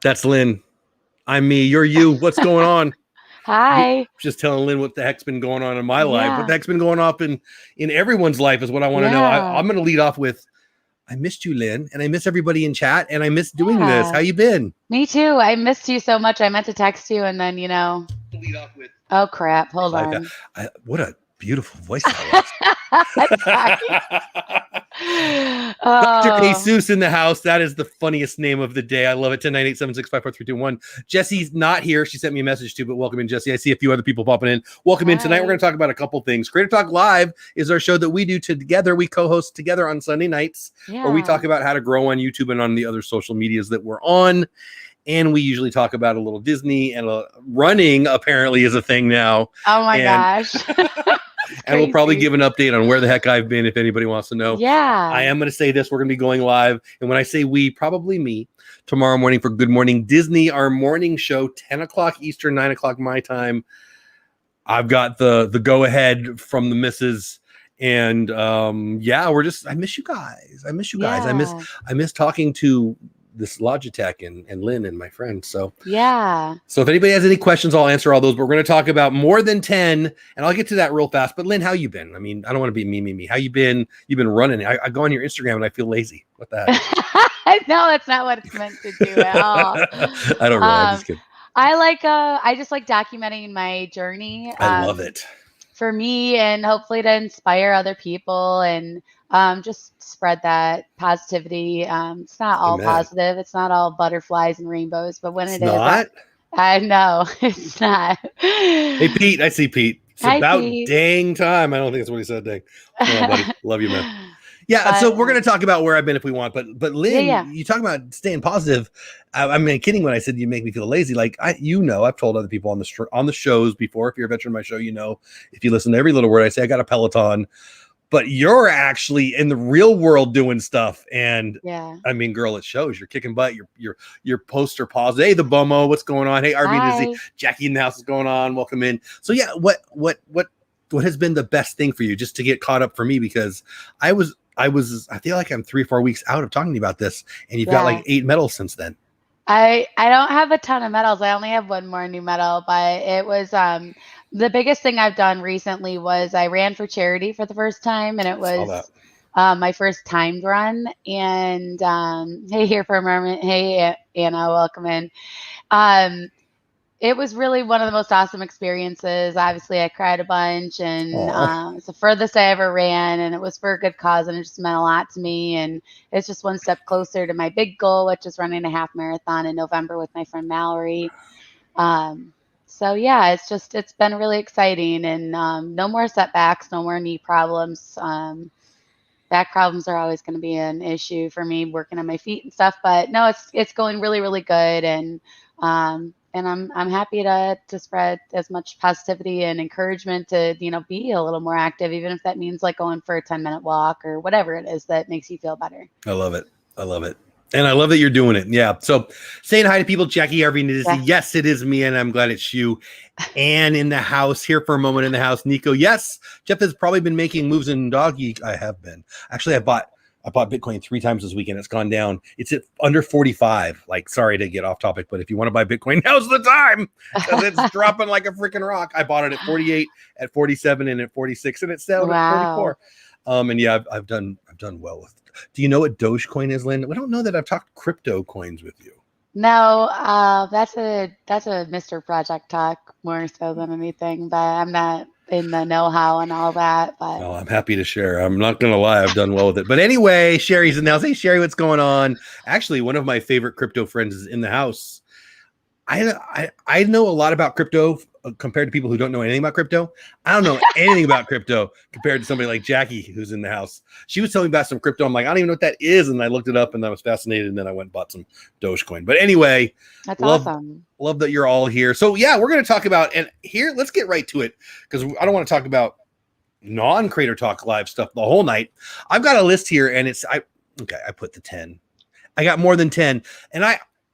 That's Lynn. I'm me. You're you. What's going on? Hi. Just telling Lynn what the heck's been going on in my life. Yeah. What the heck's been going on in everyone's life is what I want to know. I'm going to lead off with, I missed you, Lynn, and I miss everybody in chat, and I miss doing this. How you been? Me too. I missed you so much. I meant to text you, and then, lead off with, oh, crap. Hold on. What a beautiful voice that was. Dr. Jesus in the house. That is the funniest name of the day. I love it. 109876543221. Jesse's not here. She sent me a message too, but welcome in, Jesse. I see a few other people popping in. Welcome in. Tonight we're going to talk about a couple things. Creator Talk Live is our show that we do together. We co-host together on Sunday nights, where we talk about how to grow on YouTube and on the other social medias that we're on. And we usually talk about a little Disney, and running apparently is a thing now. Oh my gosh. And we'll probably give an update on where the heck I've been if anybody wants to know. Yeah. I am going to say this. We're going to be going live. And when I say we, probably me, tomorrow morning for Good Morning Disney, our morning show, 10 o'clock Eastern, 9 o'clock my time. I've got the go-ahead from the missus. And I miss you guys. I miss talking to this Logitech and Lynn and my friends. So if anybody has any questions, I'll answer all those, but we're going to talk about more than 10, and I'll get to that real fast. But Lynn, how you been? I mean, I don't want to be me. How you been? You've been running. I go on your Instagram and I feel lazy. What the heck? No, that's not what it's meant to do at all. I don't really. I'm just kidding. I just like documenting my journey. I love it. For me, and hopefully to inspire other people and just spread that positivity. It's not all positive. It's not all butterflies and rainbows, but when it's not, I know it's not. Hey, Pete, I see Pete. It's about Pete. Dang time. I don't think that's what he said. Dang. On, buddy. Love you, man. Yeah, so we're going to talk about where I've been if we want, but Lynn, you talk about staying positive. I mean, kidding when I said you make me feel lazy. Like I've told other people on the shows before. If you're a veteran of my show, if you listen to every little word I say, I got a Peloton. But you're actually in the real world doing stuff, and I mean, girl, it shows. You're kicking butt. You're poster positive. Hey, the Bomo, what's going on? Hey, RB Dizzy, Jackie in the house is going on. Welcome in. So yeah, what has been the best thing for you just to get caught up for me? Because I feel like I'm 3 or 4 weeks out of talking to you about this, and you've got like 8 medals since then. I don't have a ton of medals. I only have one more new medal, but it was the biggest thing I've done recently was I ran for charity for the first time, and it was my first timed run. And hey, here for a moment. Hey, Anna, welcome in. It was really one of the most awesome experiences. Obviously, I cried a bunch, and it's the furthest I ever ran, and it was for a good cause, and it just meant a lot to me. And it's just one step closer to my big goal, which is running a half marathon in November with my friend Mallory. So yeah, it's been really exciting, and no more setbacks, no more knee problems. Back problems are always going to be an issue for me, working on my feet and stuff. But no, it's going really, really good, and I'm happy to spread as much positivity and encouragement to be a little more active, even if that means like going for a 10-minute walk or whatever it is that makes you feel better. I love it. And I love that you're doing it. Yeah. So saying hi to people, Jackie, RV, yes, it is me, and I'm glad it's you. And in the house, here for a moment in the house, Nico. Yes, Jeff has probably been making moves in doggy. I have been. Actually, I bought Bitcoin 3 times this weekend. It's gone down. It's at under 45. Like, sorry to get off topic, but if you want to buy Bitcoin, now's the time, because it's dropping like a freaking rock. I bought it at 48, at 47, and at 46, and it's selling at 44. And yeah, I've done well with it. Do you know what Dogecoin is, Lynn? We don't know that I've talked crypto coins with you. No, that's a Mr. Project talk more so than anything, but I'm not in the know-how and all that. But no, I'm happy to share. I'm not going to lie. I've done well with it. But anyway, Sherry's in the house. Hey, Sherry, what's going on? Actually, one of my favorite crypto friends is in the house. I know a lot about crypto compared to people who don't know anything about crypto. I don't know anything about crypto compared to somebody like Jackie who's in the house. She was telling me about some crypto. I'm like, I don't even know what that is. And I looked it up and I was fascinated. And then I went and bought some Dogecoin. But anyway, that's awesome. Love that you're all here. So yeah, we're going to talk about, and here, let's get right to it, because I don't want to talk about non-Creator Talk Live stuff the whole night. I've got a list here, and I put the 10. I got more than 10. And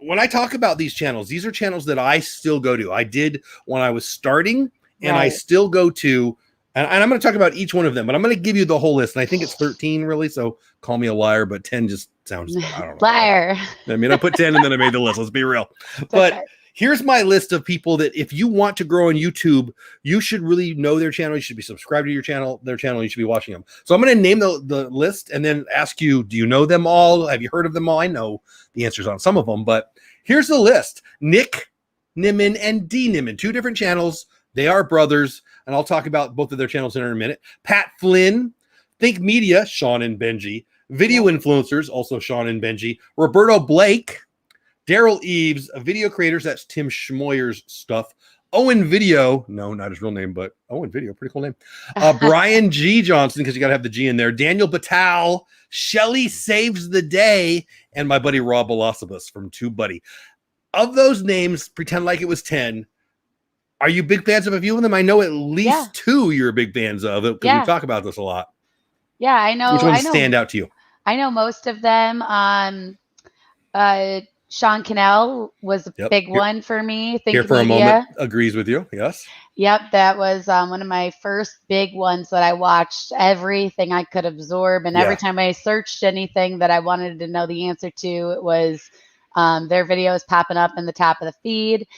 when I talk about these channels, these are channels that I still go to. I did when I was starting, and I still go to, and I'm going to talk about each one of them, but I'm going to give you the whole list. And I think it's 13 really. So call me a liar, but 10 just sounds, I don't know. Liar. I mean, I put 10 and then I made the list. Let's be real. But okay. Here's my list of people that if you want to grow on YouTube, you should really know their channel. You should be subscribed to their channel. You should be watching them. So I'm going to name the list and then ask you, do you know them all? Have you heard of them all? I know the answers on some of them, but here's the list. Nick Nimmin and Dee Nimmin, 2 different channels. They are brothers, and I'll talk about both of their channels in a minute. Pat Flynn, Think Media, Sean and Benji. Video influencers, also Sean and Benji. Roberto Blake, Derral Eves, video creators, that's Tim Schmoyer's stuff. Owen Video, no, not his real name, but Owen Video, pretty cool name. Brian G. Johnson, because you got to have the G in there. Daniel Batal, Shelley Saves the Day, and my buddy Rob Balasabas from TubeBuddy. Of those names, pretend like it was 10. Are you big fans of a few of them? I know at least 2 you're big fans of it because we talk about this a lot. Yeah, I know. Which ones stand out to you? I know most of them. Sean Cannell was a big one for me. Here for Media. A moment, agrees with you. Yes. Yep, that was one of my first big ones that I watched. Everything I could absorb, and every time I searched anything that I wanted to know the answer to, it was their videos popping up in the top of the feed.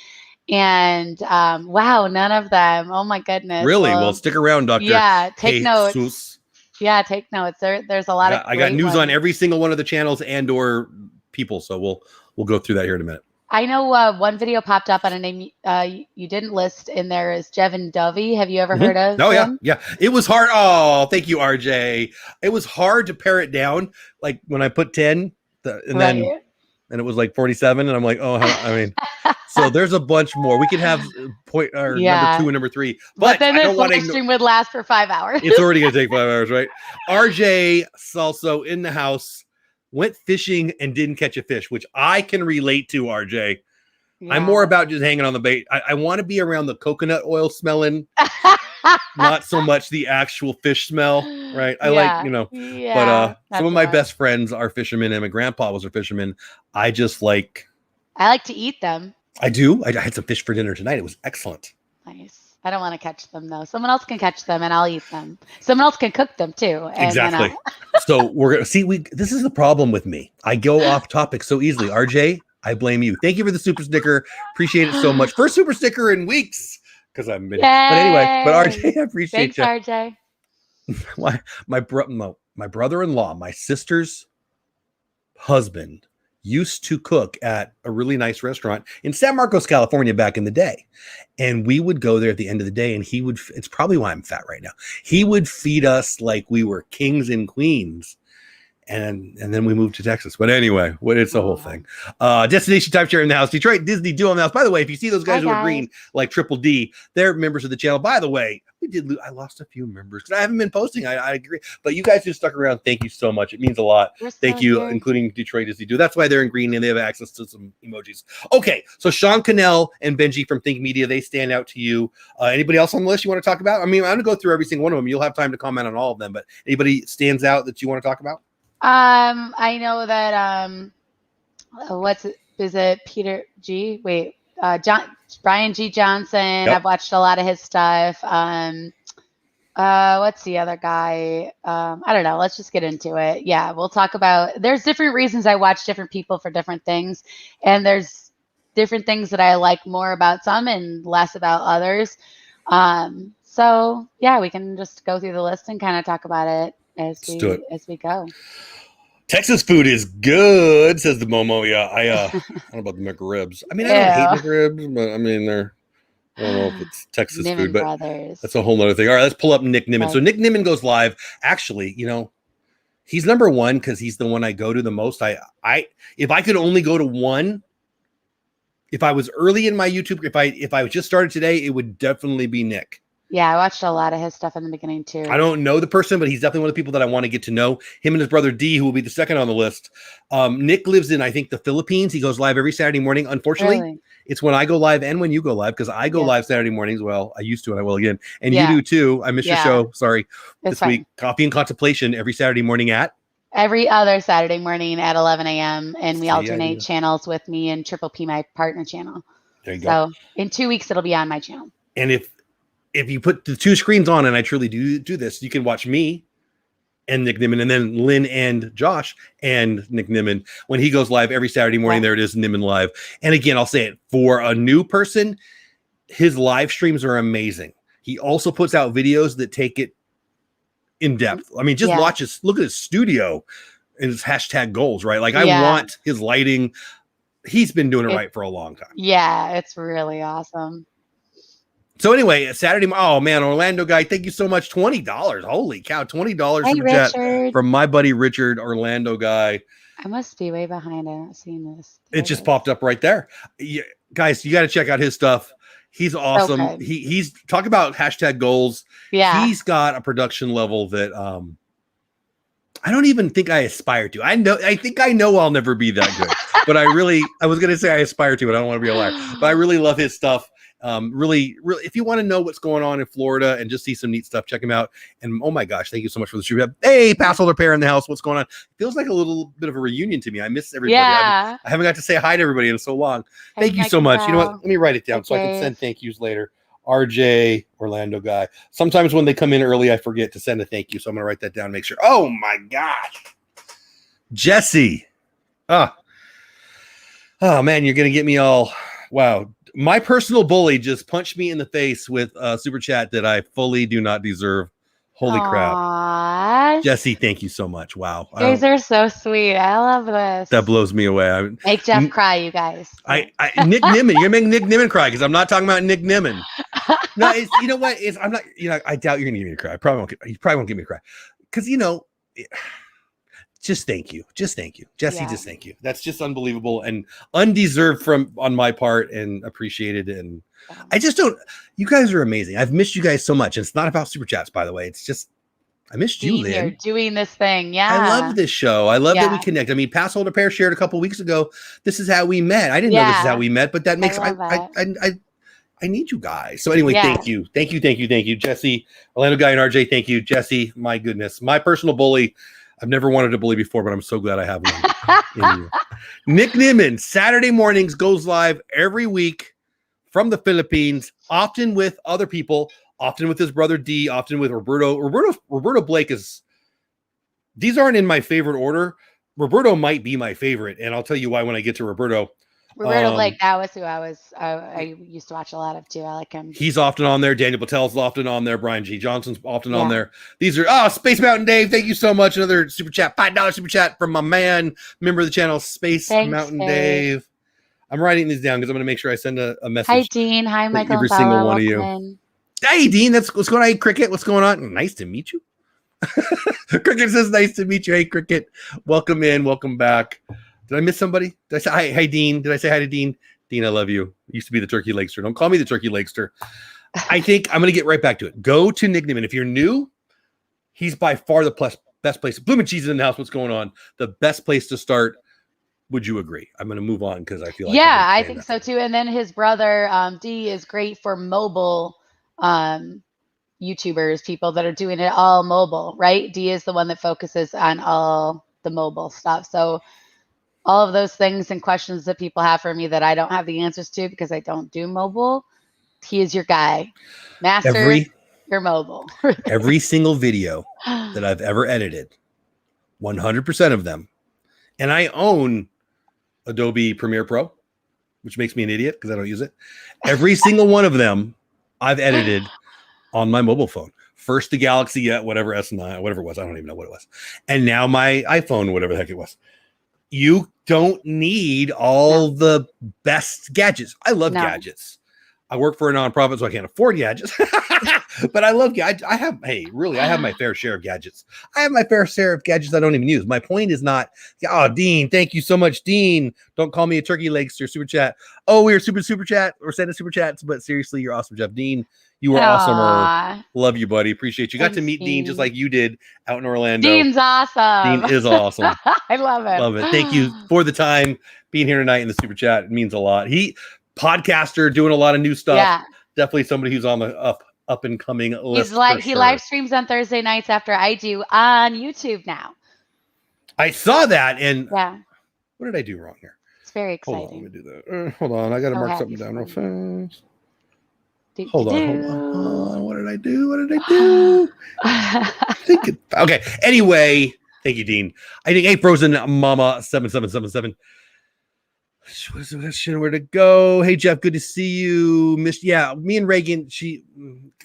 And wow, none of them. Oh my goodness. Really? Well, stick around, Doctor. Yeah, take notes. Yeah, take notes. There's a lot of. I got news on every single one of the channels and or people, so we'll go through that here in a minute. I know one video popped up on a name you didn't list in there is Jevin Dovey. Have you ever heard of him? Yeah. It was hard. Oh, thank you, RJ. It was hard to pare it down. Like when I put 10 and it was like 47 and I'm like, oh, I mean, so there's a bunch more. We could have number 2 and number 3, but then this live stream would last for 5 hours. It's already going to take 5 hours, right? RJ Salso in the house. Went fishing and didn't catch a fish, which I can relate to, RJ. Yeah. I'm more about just hanging on the bait. I want to be around the coconut oil smelling, not so much the actual fish smell, right? I like, but some of my best friends are fishermen and my grandpa was a fisherman. I like to eat them. I do. I had some fish for dinner tonight. It was excellent. Nice. I don't want to catch them though. Someone else can catch them and I'll eat them. Someone else can cook them too. Exactly. So we're going to see, this is the problem with me. I go off topic so easily. RJ, I blame you. Thank you for the super sticker. Appreciate it so much. First super sticker in weeks because I've been, but anyway, but RJ, I appreciate you. Thanks, RJ. My brother-in-law, my sister's husband used to cook at a really nice restaurant in San Marcos, California back in the day. And we would go there at the end of the day and it's probably why I'm fat right now. He would feed us like we were kings and queens. And then we moved to Texas. But anyway, it's the whole thing. Destination Timeshare in the house. Detroit Disney Duo in the house. By the way, if you see those guys who are green, like Triple D, they're members of the channel. By the way, I lost a few members because I haven't been posting. I agree. But you guys just stuck around. Thank you so much. It means a lot. Thank you, including Detroit Disney Duo. That's why they're in green and they have access to some emojis. Okay, so Sean Cannell and Benji from Think Media, they stand out to you. Anybody else on the list you want to talk about? I mean, I'm going to go through every single one of them. You'll have time to comment on all of them. But anybody stands out that you want to talk about? I know that is it Peter G? Wait, Brian G. Johnson. Yep. I've watched a lot of his stuff. What's the other guy? I don't know. Let's just get into it. Yeah, we'll talk about. There's different reasons I watch different people for different things, and there's different things that I like more about some and less about others. So yeah, we can just go through the list and kind of talk about it as we go. Texas food is good, says the Momo. Yeah, I don't know about the McRibs. I mean, I don't hate McRibs, but I mean, I don't know if it's Texas Nimmin food, but brothers. That's a whole other thing. All right, let's pull up Nick Nimmin. So Nick Nimmin goes live. Actually, he's number one because he's the one I go to the most. If I could only go to one, if I was early in my YouTube, if I just started today, it would definitely be Nick. Yeah, I watched a lot of his stuff in the beginning too. I don't know the person, but he's definitely one of the people that I want to get to know. Him and his brother D, who will be the second on the list. Nick lives in, I think, the Philippines. He goes live every Saturday morning. Unfortunately, it's when I go live and when you go live, because I go live Saturday mornings. Well, I used to, and I will again. And you do too. I missed your show. Sorry. This week. Coffee and Contemplation every Saturday morning at? Every other Saturday morning at 11 a.m. And we alternate channels with me and Triple P, my partner channel. There you go. So in 2 weeks, it'll be on my channel. And if you put the two screens on, and I truly do this, you can watch me and Nick Nimmin, and then Lynn and Josh and Nick Nimmin. When he goes live every Saturday morning, there it is, Nimmin Live. And again, I'll say it, for a new person, his live streams are amazing. He also puts out videos that take it in depth. I mean, just watch his, look at his studio and his hashtag goals, right? Like, I want his lighting. He's been doing it right for a long time. Yeah, it's really awesome. So anyway, Saturday, oh man, Orlando guy, thank you so much. $20. Holy cow, $20 super chat from my buddy Richard, Orlando guy. I must be way behind. I haven't seen this. It just popped up right there. Guys, you got to check out his stuff. He's awesome. Okay. He's talk about hashtag goals. Yeah. He's got a production level that I don't even think I aspire to. I think I know I'll never be that good. But I was going to say I aspire to it. I don't want to be a liar. But I really love his stuff. Really, if you want to know what's going on in Florida and just see some neat stuff, check him out. And oh my gosh, thank you so much for the stream. Hey, pass holder pair in the house. What's going on? It feels like a little bit of a reunion to me. I miss everybody. Yeah. I haven't got to say hi to everybody in so long. Thank you so much. You know what? Let me write it down so I can send thank yous later. RJ, Orlando guy. Sometimes when they come in early, I forget to send a thank you. So I'm going to write that down and make sure. Oh my gosh. Jesse. Oh man, you're going to get me all. Wow. My personal bully just punched me in the face with a super chat that I fully do not deserve. Holy crap. Jesse, thank you so much. Wow. You guys are so sweet. I love this. That blows me away. Make Jeff cry, you guys. Nick Nimmin, you're going to make Nick Nimmin cry because I'm not talking about Nick Nimmin. No, you know what? I'm not, I doubt you're going to get me to cry. You probably won't get me to cry. Because, just thank you. Just thank you. Jesse, just thank you. That's just unbelievable and undeserved on my part and appreciated. And I just don't, you guys are amazing. I've missed you guys so much. And it's not about super chats, by the way. It's just, I missed you, Lynn. You're doing this thing. Yeah. I love this show. I love that we connect. I mean, Pass Holder Pair shared a couple weeks ago. This is how we met. I didn't know this is how we met, but that makes, I need you guys. So anyway, thank you. Thank you. Jesse, Orlando guy and RJ. Thank you. Jesse, my goodness, my personal bully. I've never wanted to bully before, but I'm so glad I have one. Nick Nimmin, Saturday mornings, goes live every week from the Philippines, often with other people, often with his brother Dee, often with Roberto. Roberto Blake these aren't in my favorite order. Roberto might be my favorite, and I'll tell you why when I get to Roberto. Roberto Blake, that was who I used to watch a lot of too. I like him. He's often on there. Daniel Batal's often on there. Brian G. Johnson's often on there. These are Space Mountain Dave. Thank you so much. Another super chat, $5 super chat from my man, member of the channel, Mountain Dave. I'm writing these down because I'm going to make sure I send a message. Hi Dean. Hi Michael. Every single one of you. Hey Dean, what's going on? Hey Cricket, what's going on? Nice to meet you. Cricket says nice to meet you. Hey Cricket, welcome in, welcome back. Did I miss somebody? Did I say hi, Dean? Did I say hi to Dean? Dean, I love you. Used to be the Turkey Lakester. Don't call me the Turkey Lakester. I think I'm going to get right back to it. Go to Nick Nimmin. If you're new, he's by far the best place. Bloom and Cheese is in the house. What's going on? The best place to start. Would you agree? I'm going to move on because I feel like I think so too. And then his brother Dee is great for mobile YouTubers, people that are doing it all mobile, right? Dee is the one that focuses on all the mobile stuff. So all of those things and questions that people have for me that I don't have the answers to because I don't do mobile, he is your guy. Master your mobile. Every single video that I've ever edited, 100% of them, and I own Adobe Premiere Pro, which makes me an idiot because I don't use it. Every single one of them I've edited on my mobile phone. First the Galaxy, whatever S9, whatever it was. I don't even know what it was. And now my iPhone, whatever the heck it was. You don't need all the best gadgets. I love gadgets. I work for a nonprofit, so I can't afford gadgets. But I love gadgets. I have my fair share of gadgets. I have my fair share of gadgets I don't even use. My point is not, Dean, thank you so much, Dean. Don't call me a turkey legs or super chat. Oh, we are super chat. We're sending super chats, but seriously, you're awesome, Jeff. Dean, you were awesome. Love you, buddy. Appreciate you. Got to meet Dean just like you did out in Orlando. Dean's awesome. Dean is awesome. I love it. Love it. Thank you for the time being here tonight in the super chat. It means a lot. Podcaster, doing a lot of new stuff. Yeah. Definitely somebody who's on the up and coming list. He live streams on Thursday nights after I do on YouTube now. I saw that, and what did I do wrong here? It's very exciting. Hold on, let me do that. Hold on, I got to mark something down real fast. Hold on. What did I do? Okay. Anyway, thank you, Dean. I think Hey Frozen Mama 7777. Where to go? Hey Jeff, good to see you. Me and Reagan.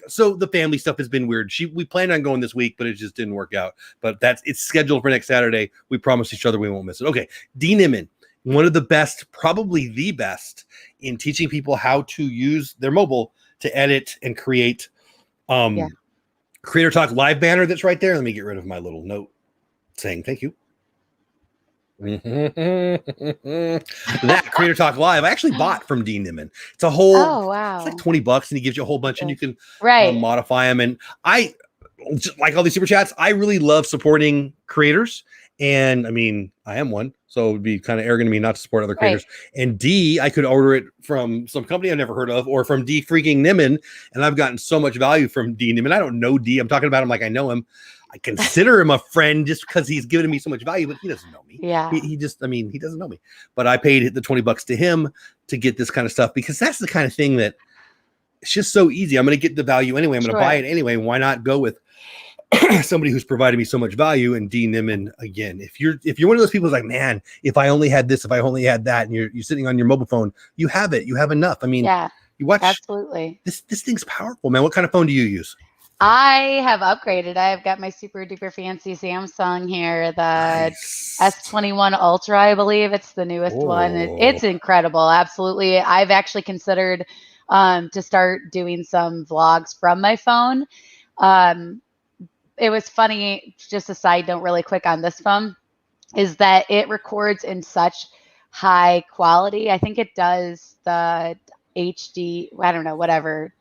So the family stuff has been weird. We planned on going this week, but it just didn't work out. But it's scheduled for next Saturday. We promised each other we won't miss it. Okay, Dee Nimmin, one of the best, probably the best, in teaching people how to use their mobile to edit and create. Creator Talk live banner that's right there. Let me get rid of my little note saying thank you. That Creator Talk Live I actually bought from Dee Nimmin. It's a whole it's like $20 and he gives you a whole bunch and you can modify them. And I just like all these super chats. I really love supporting creators, and I mean I am one, so it would be kind of arrogant of me not to support other creators. And Dee, I could order it from some company I've never heard of, or from Dee freaking Nimmin, and I've gotten so much value from Dee Nimmin. I don't know Dee. I'm talking about him like I know him. I consider him a friend just because he's given me so much value, but he doesn't know me. Yeah. He doesn't know me. But I paid the $20 to him to get this kind of stuff because that's the kind of thing that it's just so easy. I'm going to get the value anyway. I'm going to buy it anyway. Why not go with somebody who's provided me so much value? And Dee Nimmin, again, if you're one of those people who's like, man, if I only had this, if I only had that, and you're sitting on your mobile phone, you have it. You have enough. I mean, you watch. Absolutely. This thing's powerful, man. What kind of phone do you use? I have upgraded. I've got my super duper fancy Samsung here, the S21 Ultra, I believe. It's the newest one. It's incredible. Absolutely. I've actually considered to start doing some vlogs from my phone. It was funny, just a side note really quick on this phone, is that it records in such high quality. I think it does the HD, I don't know, whatever,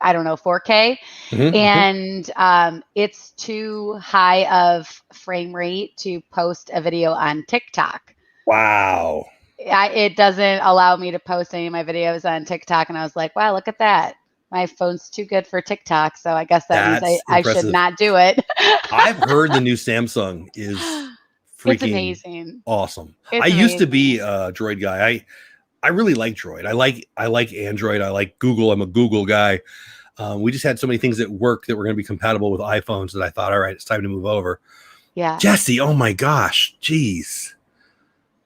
4K. And it's too high of frame rate to post a video on TikTok. Wow. It doesn't allow me to post any of my videos on TikTok. And I was like, wow, look at that. My phone's too good for TikTok. So I guess that means I should not do it. I've heard the new Samsung is freaking it's amazing. Awesome. I used to be a Droid guy. I really like Droid. I like Android. I like Google. I'm a Google guy. We just had so many things at work that were going to be compatible with iPhones that I thought, all right, it's time to move over. Yeah. Jesse, oh my gosh. Jeez.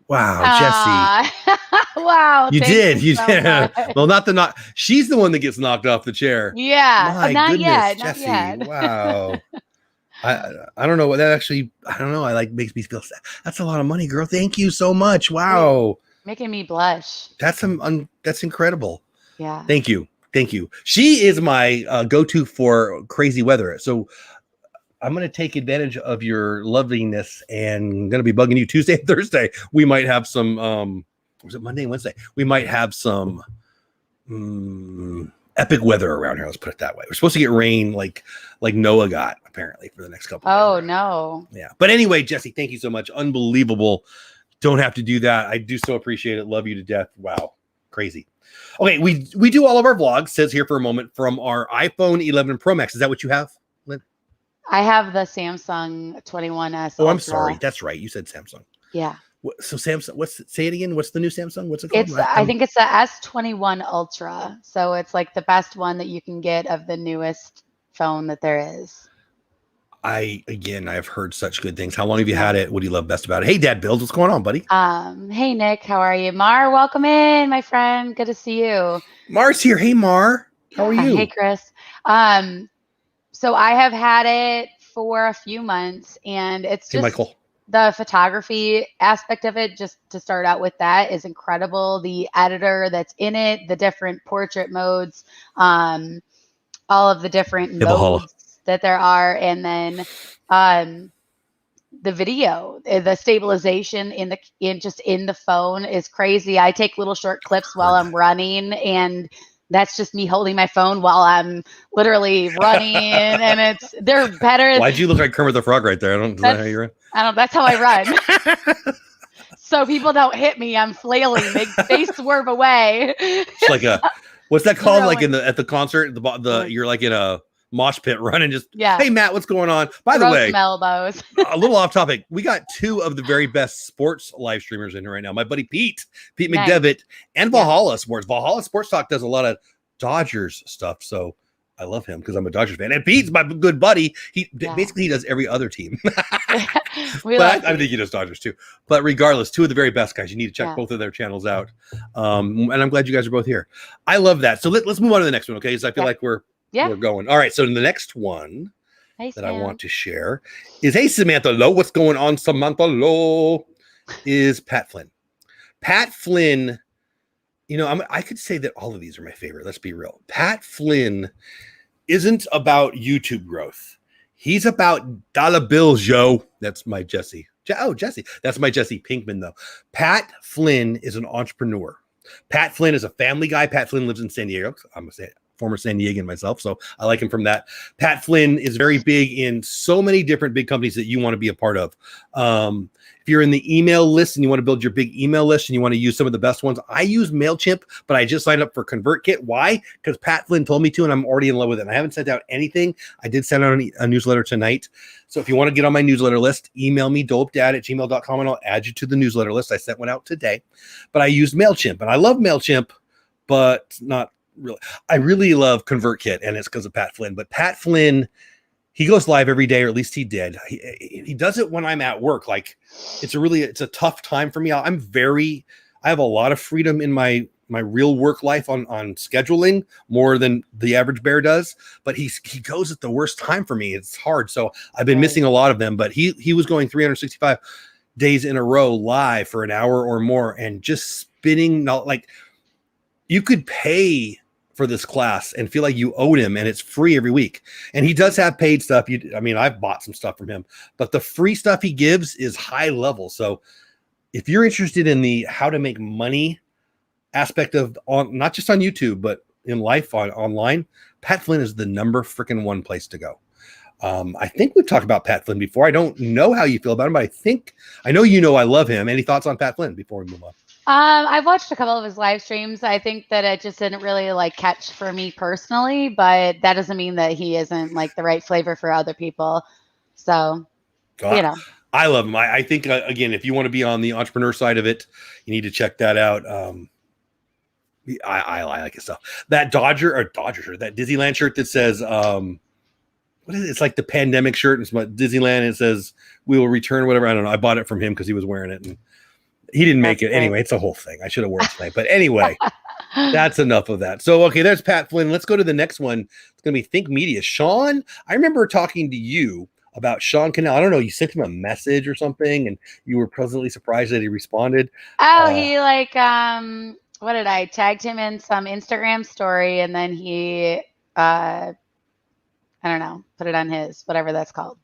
Wow, Jesse. Wow. You did. Well, she's the one that gets knocked off the chair. Yeah. My not goodness, yet. Jesse. Not yet. Wow. I don't know what that actually, I don't know. Makes me feel sad. That's a lot of money, girl. Thank you so much. Wow. Making me blush. That's incredible. Yeah. Thank you. She is my go-to for crazy weather. So I'm going to take advantage of your loveliness and I'm going to be bugging you Tuesday and Thursday. We might have some, was it Monday and Wednesday? We might have some epic weather around here. Let's put it that way. We're supposed to get rain like Noah got apparently for the next couple of days. Oh, no. Yeah. But anyway, Jesse, thank you so much. Unbelievable. Don't have to do that. I do so appreciate it. Love you to death. Wow. Crazy. Okay. We do all of our vlogs, says here for a moment, from our iPhone 11 Pro Max. Is that what you have, Lynn? I have the Samsung 21S. Oh, I'm sorry. That's right. You said Samsung. Yeah. So Samsung, say it again. What's the new Samsung? What's it called? I think it's the S21 Ultra. So it's like the best one that you can get of the newest phone that there is. I've heard such good things. How long have you had it? What do you love best about it? Hey, Dad Builds, what's going on, buddy? Hey, Nick, how are you? Mar, welcome in, my friend. Good to see you. Mar's here. Hey, Mar. How are you? Hey, Chris. So I have had it for a few months, and it's just Michael. The photography aspect of it, just to start out with, that is incredible. The editor that's in it, the different portrait modes, all of the different modes that there are, and then the video, the stabilization in the phone is crazy. I take little short clips while I'm running, and that's just me holding my phone while I'm literally running, and they're better. Why'd you look like Kermit the Frog right there? Is that how you run? That's how I run. So people don't hit me. I'm flailing. They swerve away. It's like what's that called? Like at the concert, you're like in a mosh pit running, just hey Matt, what's going on? By the way, elbows. A little off topic. We got two of the very best sports live streamers in here right now. My buddy Pete nice. McDevitt, and Valhalla Sports. Valhalla Sports Talk does a lot of Dodgers stuff. So I love him because I'm a Dodgers fan. And Pete's my good buddy. Basically he does every other team. But I think he does Dodgers too. But regardless, two of the very best guys. You need to check both of their channels out. And I'm glad you guys are both here. I love that. So let's move on to the next one, okay? Because I feel like we're going. All right. So the next one that I want to share is, hey, Samantha Lowe. What's going on, Samantha Lowe? Is Pat Flynn. Pat Flynn, I could say that all of these are my favorite. Let's be real. Pat Flynn isn't about YouTube growth. He's about dollar bills, yo. That's my Jesse. Jesse. That's my Jesse Pinkman, though. Pat Flynn is an entrepreneur. Pat Flynn is a family guy. Pat Flynn lives in San Diego. I'm a former San Diegan myself, so I like him from that. Pat Flynn is very big in so many different big companies that you want to be a part of. If you're in the email list and you want to build your big email list and you want to use some of the best ones, I use MailChimp, but I just signed up for ConvertKit. Why? Because Pat Flynn told me to, and I'm already in love with it. And I haven't sent out anything. I did send out a newsletter tonight. So if you want to get on my newsletter list, email me, dolepdad@gmail.com, and I'll add you to the newsletter list. I sent one out today. But I use MailChimp, and I love MailChimp, but not really. I really love ConvertKit, and it's because of Pat Flynn. But Pat Flynn, he goes live every day, or at least he did. He does it when I'm at work. Like it's a tough time for me. I have a lot of freedom in my real work life on scheduling, more than the average bear does. But he goes at the worst time for me. It's hard. So I've been missing a lot of them. But he was going 365 days in a row live for an hour or more and just spinning. Not like you could pay for this class and feel like you owed him, and it's free every week. And he does have paid stuff. I've bought some stuff from him, but the free stuff he gives is high level. So if you're interested in the how to make money aspect of not just on YouTube, but in life online, Pat Flynn is the number freaking one place to go. I think we've talked about Pat Flynn before. I don't know how you feel about him, but I know I love him. Any thoughts on Pat Flynn before we move on? I've watched a couple of his live streams. I think that it just didn't really catch for me personally, but that doesn't mean that he isn't the right flavor for other people. So, I love him. I think again, if you want to be on the entrepreneur side of it, you need to check that out. I like his stuff. That Dodger shirt, that Disneyland shirt that says, what is it? It's like the pandemic shirt. It's about Disneyland. And it says, "We will return," whatever. I don't know. I bought it from him because he was wearing it, and he didn't make it. Anyway, it's a whole thing. I should have worn it tonight. But anyway, that's enough of that. So, okay, there's Pat Flynn. Let's go to the next one. It's going to be Think Media. Sean, I remember talking to you about Sean Cannell. I don't know. You sent him a message or something, and you were pleasantly surprised that he responded. Oh, he what did I tagged him in some Instagram story, and then he, I don't know, put it on his, whatever that's called.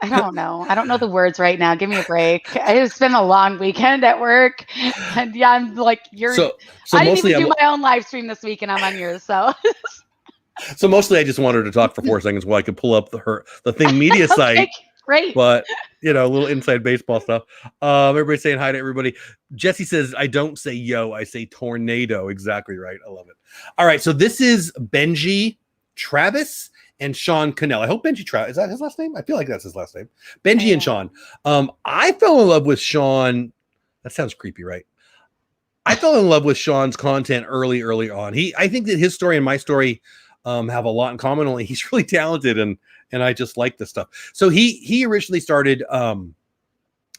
I don't know. I don't know the words right now. Give me a break. It's been a long weekend at work. And I'm you're. So I didn't even do my own live stream this week, and I'm on yours. So. So mostly, I just wanted to talk for 4 seconds while I could pull up the Think Media site. Great. But a little inside baseball stuff. Everybody's saying hi to everybody. Jesse says, "I don't say yo, I say tornado." Exactly right. I love it. All right. So this is Benji Travis and Sean Cannell. I hope Benji Travis, is that his last name? I feel like that's his last name. Benji and Sean. I fell in love with Sean. That sounds creepy, right? I fell in love with Sean's content early on. I think that his story and my story have a lot in common. Only he's really talented, and I just like this stuff. So he originally started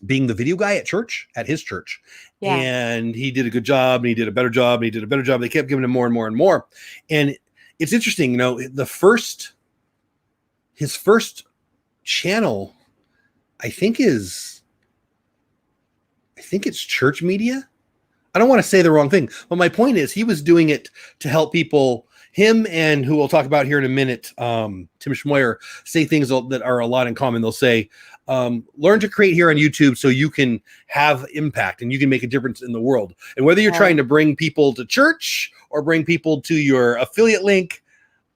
being the video guy at his church. Yeah. And he did a good job, and he did a better job, and he did a better job. They kept giving him more and more and more. And it's interesting, his first channel, I think it's church media. I don't want to say the wrong thing, but my point is he was doing it to help people. Him and who we'll talk about here in a minute, Tim Schmoyer, say things that are a lot in common. They'll say, learn to create here on YouTube so you can have impact and you can make a difference in the world. And whether you're trying to bring people to church or bring people to your affiliate link,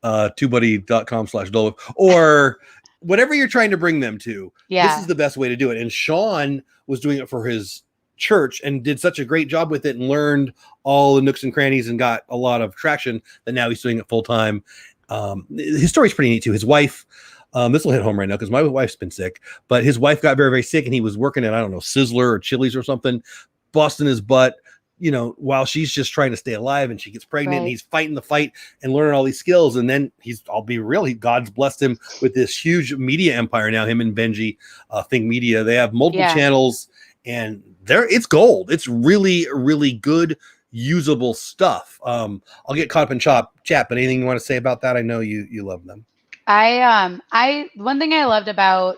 TubeBuddy.com/Dole, or whatever you're trying to bring them to, this is the best way to do it. And Sean was doing it for his church and did such a great job with it and learned all the nooks and crannies and got a lot of traction that now he's doing it full time. His story's pretty neat too. His wife, this will hit home right now because my wife's been sick, but his wife got very, very sick and he was working at, I don't know, Sizzler or Chili's or something, busting his butt, while she's just trying to stay alive and she gets pregnant and he's fighting the fight and learning all these skills. And then I'll be real, God's blessed him with this huge media empire now, him and Benji, Think Media. They have multiple channels and it's gold. It's really, really good, usable stuff. I'll get caught up in chat, but anything you want to say about that? I know you love them. One thing I loved about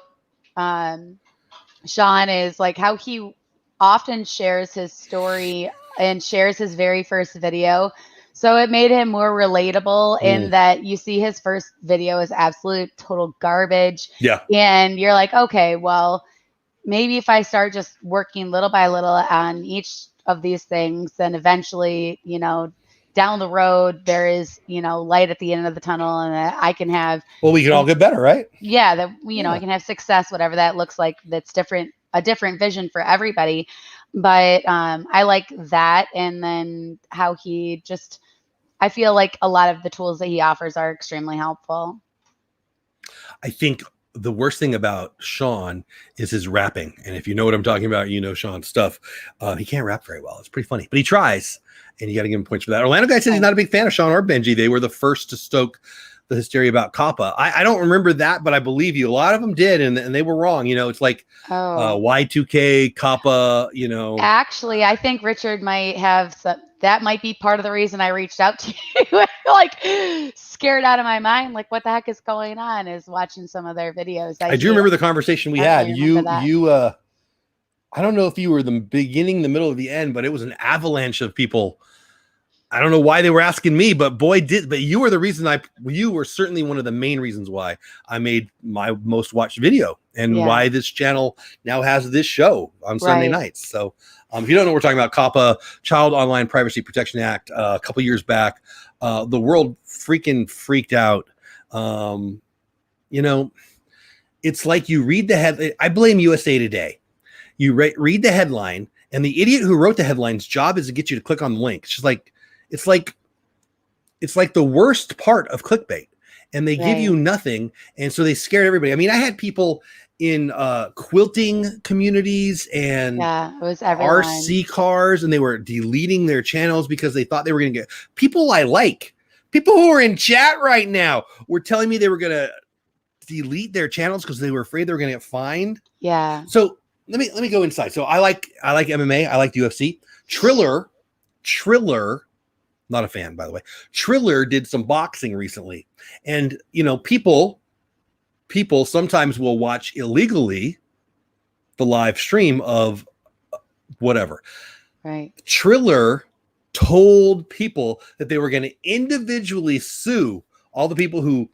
Sean is like how he often shares his story and shares his very first video. So it made him more relatable in that you see his first video is absolute total garbage. Yeah. And you're like, okay, well, maybe if I start just working little by little on each of these things, then eventually, down the road, there is, light at the end of the tunnel and I can have. Well, we can all get better, right? Yeah. That, I can have success, whatever that looks like. That's a different vision for everybody. But I like that. And then how I feel like a lot of the tools that he offers are extremely helpful. I think the worst thing about Sean is his rapping. And if you know what I'm talking about, Sean's stuff. He can't rap very well. It's pretty funny, but he tries, and you got to give him points for that. Orlando guy says he's not a big fan of Sean or Benji. They were the first to stoke the hysteria about Kappa. I don't remember that, but I believe you. A lot of them did, and they were wrong. It's like Y2K, Kappa, Actually, I think Richard might have that might be part of the reason I reached out to you. Like scared out of my mind, like what the heck is going on, is watching some of their videos. I do remember the conversation we had. I don't know if you were the beginning, the middle, or the end, but it was an avalanche of people. I don't know why they were asking me, but you were the reason you were certainly one of the main reasons why I made my most watched video and why this channel now has this show on Sunday nights. So if you don't know, we're talking about COPPA, Child Online Privacy Protection Act, a couple years back. The world freaking freaked out. It's like you read the headline. I blame USA Today. You read the headline, and the idiot who wrote the headline's job is to get you to click on the link. It's like the worst part of clickbait, and they give you nothing. And so they scared everybody. I mean, I had people in quilting communities and it was everyone. RC cars, and they were deleting their channels because they thought they were going to get people I like. People who are in chat right now were telling me they were going to delete their channels because they were afraid they were going to get fined. Yeah. So let me go inside. So I like MMA. I like UFC. Triller, not a fan, by the way. Triller did some boxing recently. And, people sometimes will watch illegally the live stream of whatever. Right. Triller told people that they were going to individually sue all the people who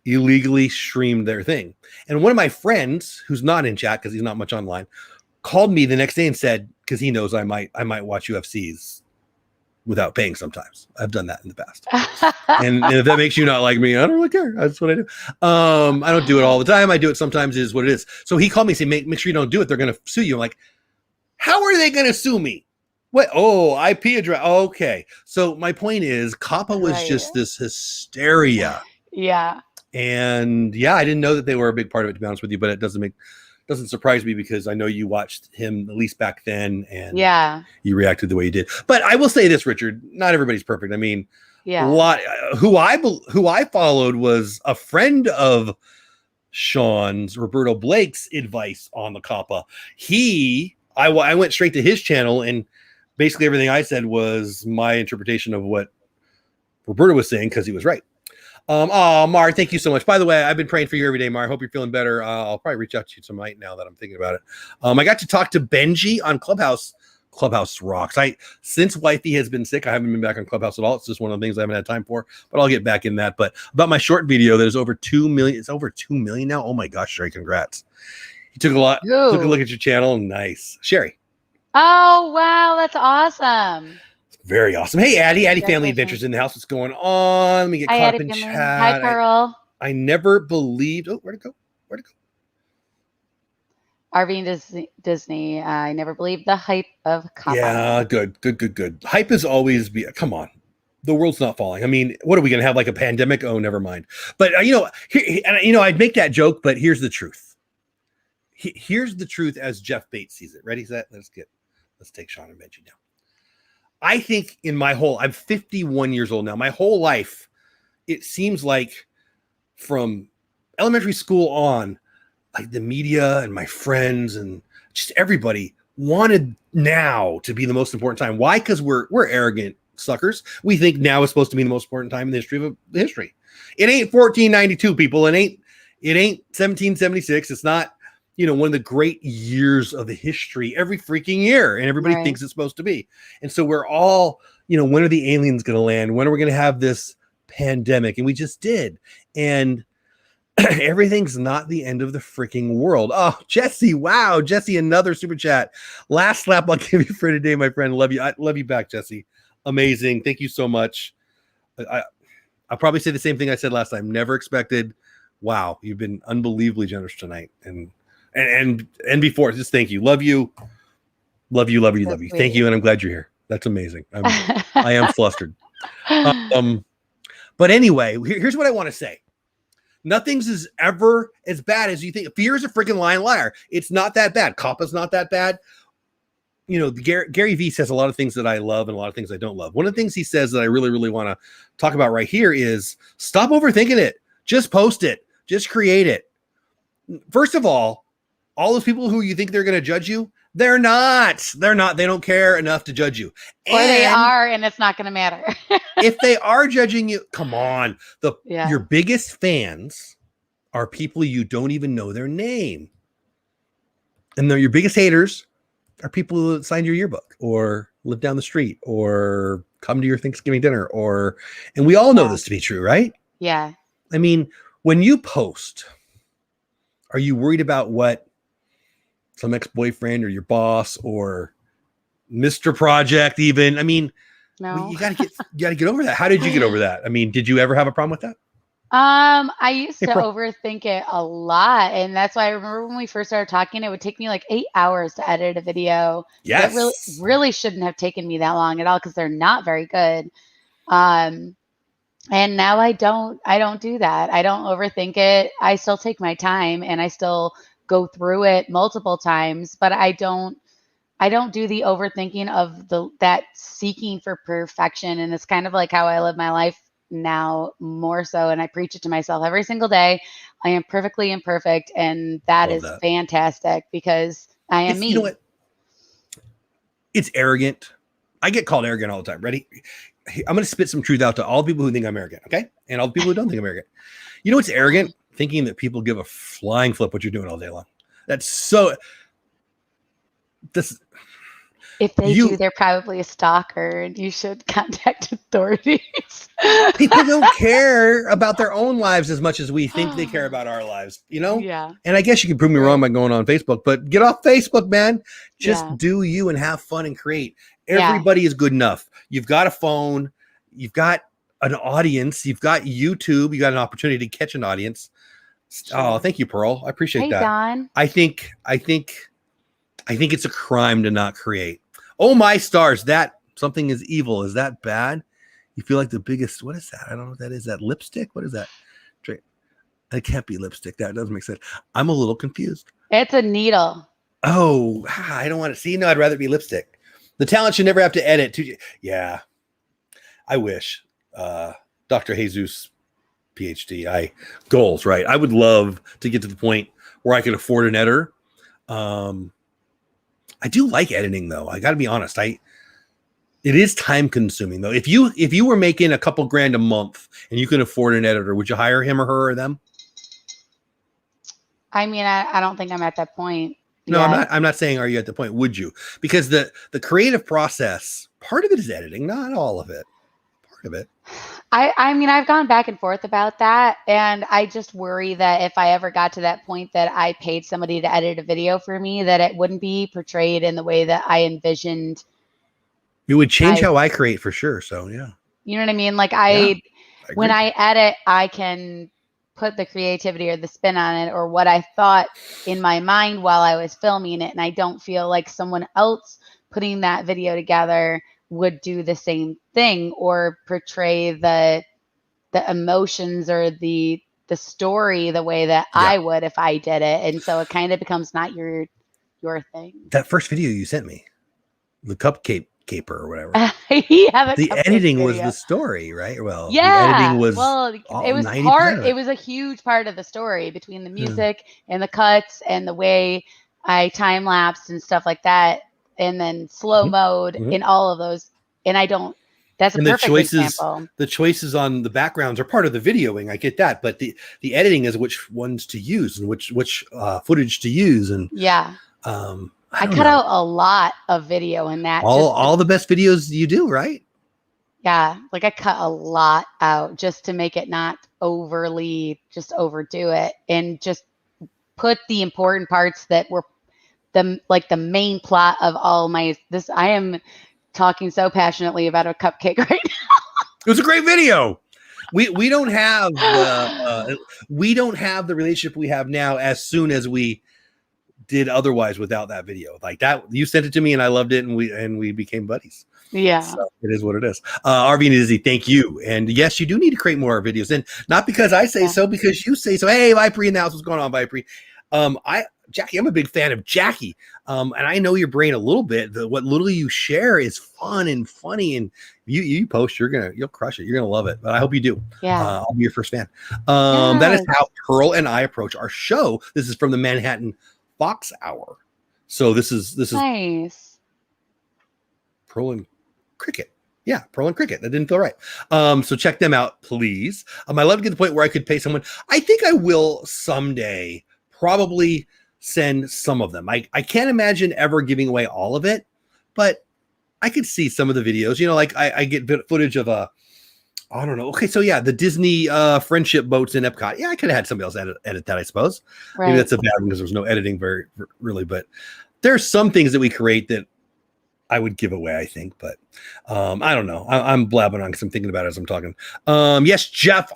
illegally streamed their thing. And one of my friends, who's not in chat because he's not much online, called me the next day and said, because he knows I might watch UFCs without paying sometimes. I've done that in the past. and if that makes you not like me, I don't really care. That's what I do. I don't do it all the time. I do it sometimes. It is what it is. So he called me and said, make sure you don't do it. They're going to sue you. I'm like, how are they going to sue me? What? Oh, IP address. Okay. So my point is, COPPA was just this hysteria. Yeah. And I didn't know that they were a big part of it, to be honest with you, but it doesn't surprise me because I know you watched him at least back then, and you reacted the way you did. But I will say this, Richard, not everybody's perfect. I mean, a lot who I followed was a friend of Sean's, Roberto Blake's, advice on the COPPA. I went straight to his channel, and basically everything I said was my interpretation of what Roberto was saying because he was right. Mar, thank you so much. By the way, I've been praying for you every day, Mar. I hope you're feeling better. I'll probably reach out to you tonight now that I'm thinking about it. I got to talk to Benji on Clubhouse. Clubhouse rocks. Since Wifey has been sick, I haven't been back on Clubhouse at all. It's just one of the things I haven't had time for, but I'll get back in that. But about my short video, that is over 2 million. It's over 2 million now. Oh my gosh, Sherry, congrats. You took a look at your channel. Nice. Sherry. Oh, wow. That's awesome. Very awesome. Hey, Addie Family Adventures in the house. What's going on? Let me get caught up in chat. Hi, Pearl. I never believed. Oh, where'd it go? RV Disney. I never believed the hype of COPPA. Yeah, good. Hype is always come on. The world's not falling. I mean, what are we going to have, like a pandemic? Oh, never mind. But I'd make that joke, but here's the truth. Here's the truth as Jeff Bates sees it. Ready, set? Let's take Sean and Benji now. I think I'm 51 years old now. My whole life, it seems like from elementary school on, like the media and my friends and just everybody wanted now to be the most important time. Why? Because we're arrogant suckers. We think now is supposed to be the most important time in the history of history. It ain't 1492, people. It ain't 1776. It's not, one of the great years of the history every freaking year, and everybody thinks it's supposed to be. And so we're all, when are the aliens going to land? When are we going to have this pandemic? And we just did. And everything's not the end of the freaking world. Oh, Jesse. Wow. Jesse, another super chat. Last slap I'll give you for today, my friend. Love you. I love you back, Jesse. Amazing. Thank you so much. I'll probably say the same thing I said last time. Never expected. Wow. You've been unbelievably generous tonight. And before, just thank you. Love you. Love you. Love you. Love you. Thank you. And I'm glad you're here. That's amazing. I am flustered. But anyway, here's what I want to say. Nothing's is ever as bad as you think. Fear is a freaking lying liar. It's not that bad. COPPA's not that bad. Gary Vee says a lot of things that I love and a lot of things I don't love. One of the things he says that I really, really want to talk about right here is stop overthinking it. Just post it. Just create it. First of all those people who you think they're going to judge you, they're not. They're not. They don't care enough to judge you. Or they are, and it's not going to matter. If they are judging you, come on. Your biggest fans are people you don't even know their name. And your biggest haters are people who signed your yearbook or live down the street or come to your Thanksgiving dinner and we all know this to be true, right? Yeah. I mean, when you post, are you worried about what some ex-boyfriend or your boss or Mr. Project even? I mean, no. You gotta get over that. How did you get over that? I mean, did you ever have a problem with that? I used to overthink it a lot. And that's why I remember when we first started talking, it would take me like 8 hours to edit a video. Yes. That really shouldn't have taken me that long at all because they're not very good. And now I don't do that. I don't overthink it. I still take my time and I still go through it multiple times, but I don't do the overthinking of that seeking for perfection. And it's kind of like how I live my life now more so. And I preach it to myself every single day. I am perfectly imperfect. And that is fantastic because I am me. You know what? It's arrogant. I get called arrogant all the time. Ready? I'm going to spit some truth out to all people who think I'm arrogant. Okay. And all the people who don't think I'm arrogant. You know what's arrogant? Thinking that people give a flying flip what you're doing all day long. That's so. If they do, they're probably a stalker and you should contact authorities. People don't care about their own lives as much as we think they care about our lives, Yeah. And I guess you can prove me wrong by going on Facebook, but get off Facebook, man. Just do you and have fun and create. Everybody is good enough. You've got a phone. You've got an audience. You've got YouTube. You got an opportunity to catch an audience. Sure. Oh, thank you, Pearl. I appreciate that. Don. I think it's a crime to not create. Oh my stars, that something is evil. Is that bad? You feel like the biggest, what is that? I don't know what that is. Is that lipstick? What is that? That can't be lipstick. That doesn't make sense. I'm a little confused. It's a needle. Oh, I don't want to see. No, I'd rather it be lipstick. The talent should never have to edit. Yeah, I wish. Dr. Jesus, PhD. Goals, right? I would love to get to the point where I could afford an editor. I do like editing though. I got to be honest. It is time consuming though. If you were making a couple grand a month and you can afford an editor, would you hire him or her or them? I mean, I don't think I'm at that point. No, yet. I'm not saying are you at the point. Would you? Because the creative process, part of it is editing, not all of it. Part of it. I mean, I've gone back and forth about that. And I just worry that if I ever got to that point that I paid somebody to edit a video for me, that it wouldn't be portrayed in the way that I envisioned. It would change how I create for sure. So, yeah. You know what I mean? Like when I edit, I can put the creativity or the spin on it or what I thought in my mind while I was filming it. And I don't feel like someone else putting that video together would do the same thing or portray the emotions or the story the way that I would if I did it. And so it kind of becomes not your thing. That first video you sent me, the cupcake caper or whatever. The editing was the story, right? Well, the editing yeah. was Well, it was 90% part. of It it. was a huge part of the story between the music and the cuts and the way I time lapsed and stuff like that, and then slow mode in all of those. And I don't. That's a perfect example. The choices on the backgrounds are part of the videoing. I get that, but the editing is which ones to use and which footage to use. And yeah, I cut out a lot of video in that. All the best videos you do, right? Yeah, like I cut a lot out just to make it not overly just overdo it, and just put the important parts that were the main plot of all my this. I am talking so passionately about a cupcake right now. It was a great video. We don't have we don't have the relationship we have now as soon as we did otherwise without that video. Like that, you sent it to me and I loved it, and we became buddies. Yeah, so it is what it is. RV and Izzy, thank you. And yes, you do need to create more videos, and not because I say so, because you say so. Hey, Vipree in the house, what's going on, Vipree? Jackie, I'm a big fan of Jackie. And I know your brain a little bit. What little you share is fun and funny, and you post, you'll crush it. You're gonna love it. But I hope you do. Yeah. I'll be your first fan. That is how Pearl and I approach our show. This is from the Manhattan Fox Hour. So this is nice. Pearl and Cricket. Yeah, Pearl and Cricket. That didn't feel right. So check them out, please. I love to get to the point where I could pay someone. I think I will someday probably send some of them. I can't imagine ever giving away all of it, but I could see some of the videos. You know, like I get footage of I don't know. Okay, so yeah, the Disney friendship boats in Epcot. Yeah, I could have had somebody else edit that, I suppose. Right. Maybe that's a bad one because there's no editing really, but there's some things that we create that I would give away, I think, but I don't know. I'm blabbing on because I'm thinking about it as I'm talking. Yes, Jeff,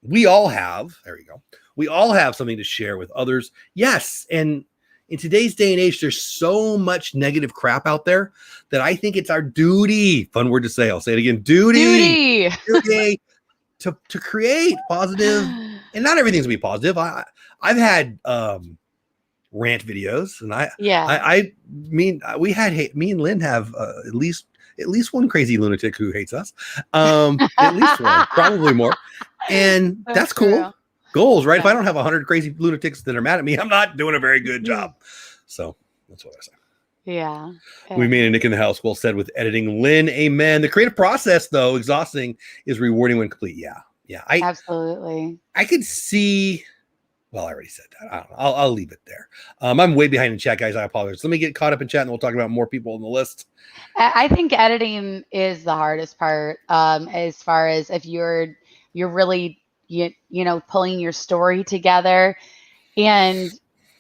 we all have, there you go. We all have something to share with others. Yes. And in today's day and age, there's so much negative crap out there that I think it's our duty, fun word to say, I'll say it again, duty to create positive, and not everything's gonna be positive. I've had rant videos, and me and Lynn have at least one crazy lunatic who hates us. At least one, probably more. And that's cool. Goals, right? Yeah. If I don't have 100 crazy lunatics that are mad at me, I'm not doing a very good job. So that's what I say. Yeah. We made a Nick in the house. Well said with editing. Lynn, amen. The creative process, though, exhausting, is rewarding when complete. Yeah. Yeah. Absolutely. I could see. Well, I already said that. I don't know. I'll leave it there. I'm way behind in chat, guys. I apologize. Let me get caught up in chat, and we'll talk about more people on the list. I think editing is the hardest part. As far as if you're really you know, pulling your story together, and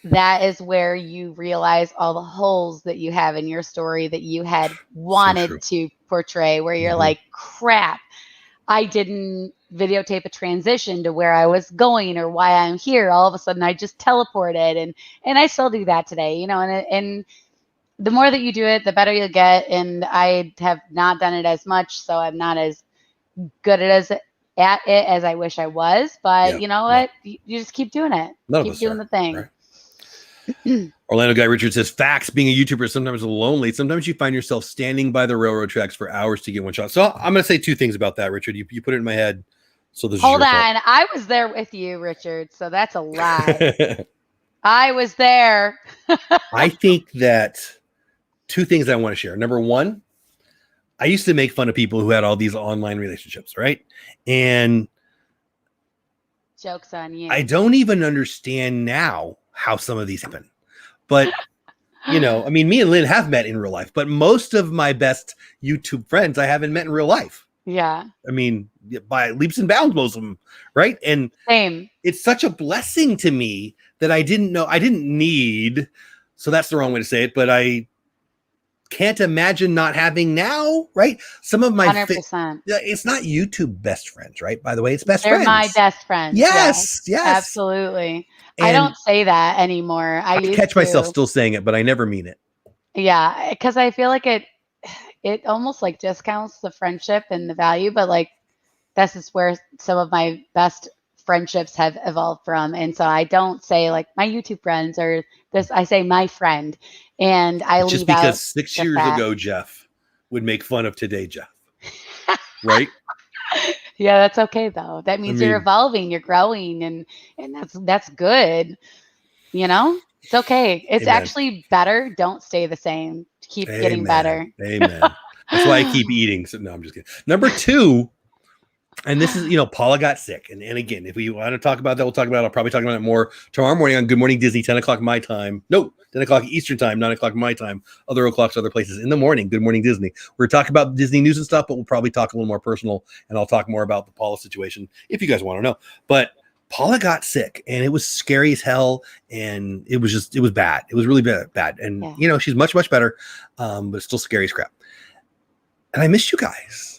that is where you realize all the holes that you have in your story that you had wanted to portray, where you're like, crap, I didn't videotape a transition to where I was going or why I'm here. All of a sudden I just teleported, and I still do that today, you know, and the more that you do it, the better you'll get. And I have not done it as much, so I'm not as good at it as I wish I was, but you know what? You just keep doing it. Keep doing the thing. Right. Orlando Guy Richard says, facts, being a YouTuber is sometimes lonely. Sometimes you find yourself standing by the railroad tracks for hours to get one shot. So I'm going to say two things about that, Richard. You put it in my head. So this Hold on. I was there with you, Richard. So that's a lie. I was there. I think that two things I want to share. Number one, I used to make fun of people who had all these online relationships, right? And joke's on you. I don't even understand now how some of these happen. But, you know, I mean, me and Lynn have met in real life, but most of my best YouTube friends I haven't met in real life. Yeah. I mean, by leaps and bounds, most of them, right? And same. It's such a blessing to me that I didn't need, so that's the wrong way to say it, but I can't imagine not having now, right? Some of my 100%. It's not YouTube best friends, right? By the way, it's best They're friends. my best friends. Yes. Absolutely. And I don't say that anymore. I used catch myself still saying it, but I never mean it. Yeah, because I feel like it almost like discounts the friendship and the value, but like this is where some of my best friendships have evolved from. And so I don't say like my YouTube friends or this, I say my friend. And I just leave because out 6 years ago, Jeff, would make fun of today, Jeff. Right? Yeah, that's okay though. That means you're evolving, you're growing, and that's good. You know, it's okay. It's actually better. Don't stay the same. Keep getting better. Amen. That's why I keep eating. So no, I'm just kidding. Number 2, and this is, Paula got sick. And again, if we want to talk about that, we'll talk about it. I'll probably talk about it more tomorrow morning on Good Morning Disney, 10 o'clock my time. No, 10 o'clock Eastern time, 9 o'clock my time, other o'clocks, other places in the morning. Good Morning Disney. We're talking about Disney news and stuff, but we'll probably talk a little more personal, and I'll talk more about the Paula situation if you guys want to know. But Paula got sick, and it was scary as hell, and it was bad. It was really bad. And, she's much, much better, but still scary as crap. And I missed you guys.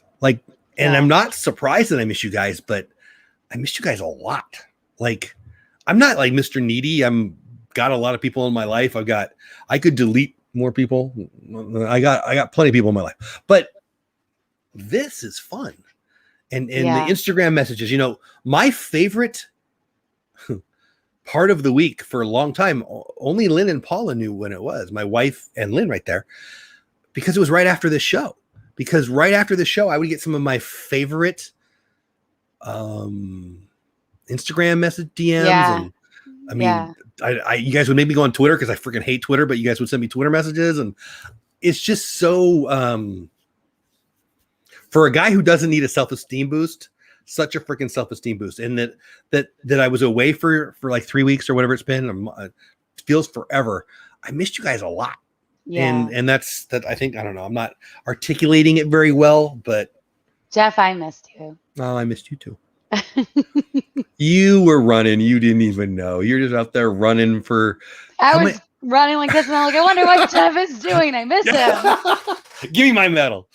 And I'm not surprised that I miss you guys, but I missed you guys a lot. I'm not like Mr. Needy. I'm got a lot of people in my life. I could delete more people. I got plenty of people in my life, but this is fun. And the Instagram messages, my favorite part of the week for a long time, only Lynn and Paula knew when it was, my wife and Lynn right there, because it was right after this show. Because right after the show, I would get some of my favorite Instagram message DMs. Yeah. And you guys would make me go on Twitter because I freaking hate Twitter, but you guys would send me Twitter messages. And it's just so, for a guy who doesn't need a self-esteem boost, such a freaking self-esteem boost. And that I was away for like 3 weeks or whatever it's been. It feels forever. I missed you guys a lot. Yeah. And that's that. I think, I don't know. I'm not articulating it very well, but Jeff, I missed you. Oh, I missed you too. You were running. You didn't even know. You're just out there running for. I was running like this, and I'm like, I wonder what Jeff is doing. I miss him. Give me my medal.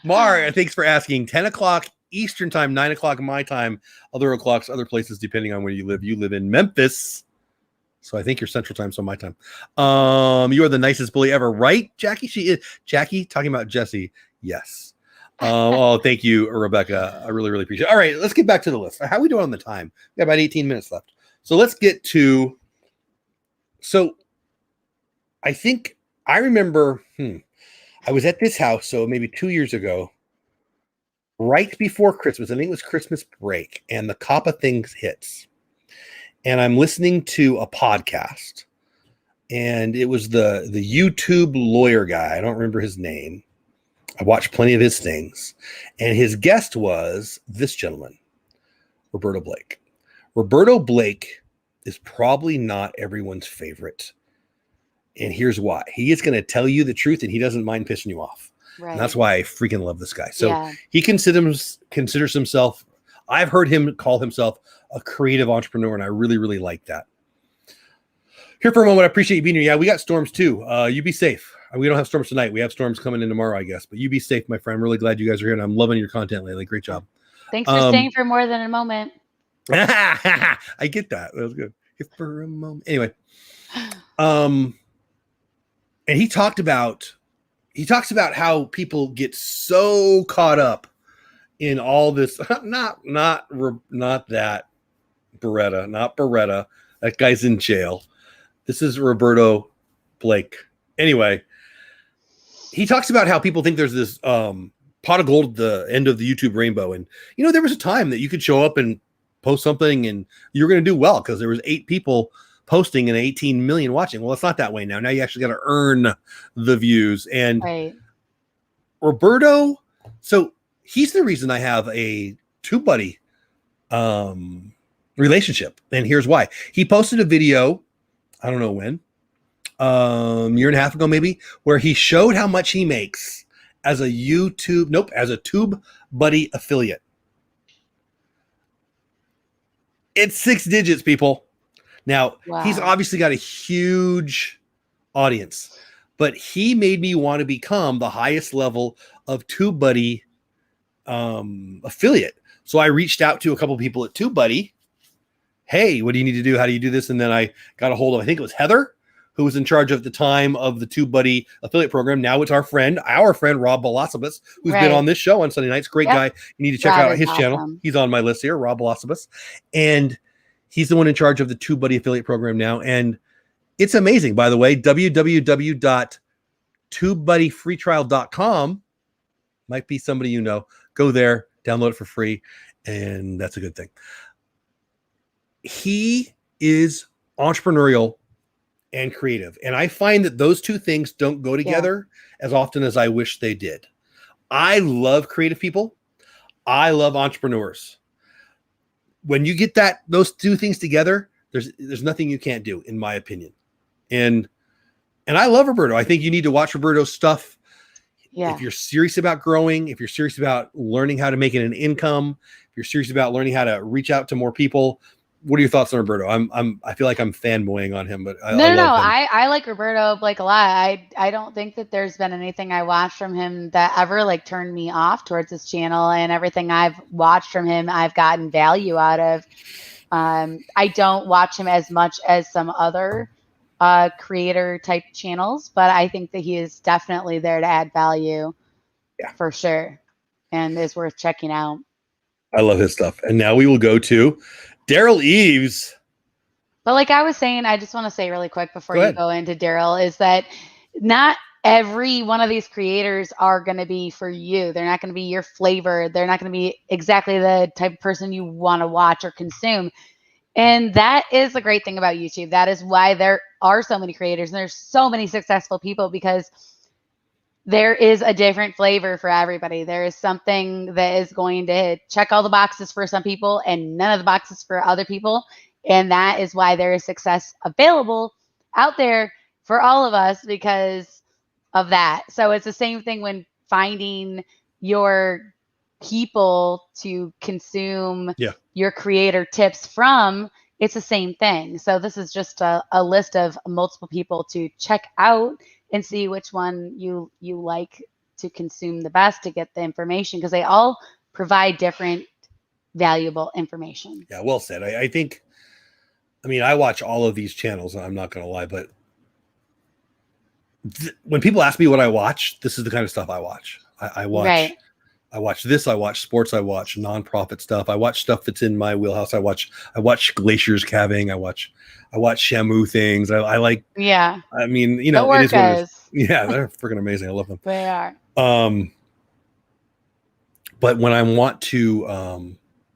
Mar, thanks for asking. 10 o'clock Eastern time, 9 o'clock my time, other o'clocks, other places, depending on where you live. You live in Memphis. So I think you're Central Time, so my time. You are the nicest bully ever, right, Jackie? She is. Jackie, talking about Jesse. Yes. Oh, thank you, Rebecca. I really, really appreciate it. All right, let's get back to the list. How are we doing on the time? We got about 18 minutes left. So let's get to. So I think I remember. I was at this house, so maybe 2 years ago, right before Christmas. I think it was Christmas break, and the COPPA thing hits. And I'm listening to a podcast, and it was the YouTube lawyer guy. I don't remember his name. I watched plenty of his things, and his guest was this gentleman, Roberto Blake. Roberto Blake is probably not everyone's favorite, and here's why. He is going to tell you the truth, and he doesn't mind pissing you off. Right. And that's why I freaking love this guy. So he considers himself. I've heard him call himself a creative entrepreneur, and I really, really like that. Here for a moment. I appreciate you being here. Yeah, we got storms too. You be safe. We don't have storms tonight. We have storms coming in tomorrow, I guess. But you be safe, my friend. Really glad you guys are here, and I'm loving your content lately. Great job. Thanks for staying for more than a moment. I get that. That was good. Here for a moment. Anyway, and he talks about how people get so caught up in all this. Not that Beretta. That guy's in jail. This is Roberto Blake. Anyway, he talks about how people think there's this pot of gold at the end of the YouTube rainbow. And, there was a time that you could show up and post something and you're going to do well because there was 8 people posting and 18 million watching. Well, it's not that way now. Now you actually got to earn the views. And Roberto, so he's the reason I have a TubeBuddy relationship. And here's why. He posted a video, I don't know when, year and a half ago maybe, where he showed how much he makes as a TubeBuddy affiliate. It's 6 digits, people. Now, He's obviously got a huge audience, but he made me want to become the highest level of TubeBuddy affiliate. So I reached out to a couple of people at TubeBuddy. Hey, what do you need to do? How do you do this? And then I got a hold of, I think it was Heather, who was in charge at the time of the TubeBuddy affiliate program. Now it's our friend Rob Balasabas, who's been on this show on Sunday nights. Great guy. You need to check out his channel. He's on my list here, Rob Balasabas. And he's the one in charge of the TubeBuddy affiliate program now. And it's amazing, by the way, www.tubebuddy, TubeBuddyFreeTrial.com might be somebody you know. Go there, download it for free, and that's a good thing. He is entrepreneurial and creative, and I find that those two things don't go together as often as I wish they did. I love creative people. I love entrepreneurs. When you get those two things together, there's nothing you can't do, in my opinion. And I love Roberto. I think you need to watch Roberto's stuff. Yeah. If you're serious about growing, if you're serious about learning how to make it an income, if you're serious about learning how to reach out to more people, what are your thoughts on Roberto? I feel like I'm fanboying on him, but I love him. I like Roberto Blake a lot. I don't think that there's been anything I watched from him that ever like turned me off towards his channel, and everything I've watched from him, I've gotten value out of. I don't watch him as much as some other creator type channels, but I think that he is definitely there to add value for sure, and is worth checking out. I love his stuff. And now we will go to Derral Eves. But like I was saying, I just want to say really quick before you go into Derral, is that not every one of these creators are going to be for you. They're not going to be your flavor. They're not going to be exactly the type of person you want to watch or consume. And that is the great thing about YouTube. That is why there are so many creators and there's so many successful people, because there is a different flavor for everybody. There is something that is going to check all the boxes for some people and none of the boxes for other people. And that is why there is success available out there for all of us because of that. So it's the same thing when finding your people to consume your creator tips from. It's the same thing. So this is just a list of multiple people to check out and see which one you like to consume the best to get the information, because they all provide different valuable information. Yeah, well said. I think, I mean, I watch all of these channels, and I'm not going to lie, but when people ask me what I watch, this is the kind of stuff I watch. I watch I watch this. I watch sports. I watch nonprofit stuff. I watch stuff that's in my wheelhouse. I watch glaciers calving. I watch Shamu things. I like. Yeah. I mean, you know, it is what it is. Yeah, they're freaking amazing. I love them. They are. But when I want to, I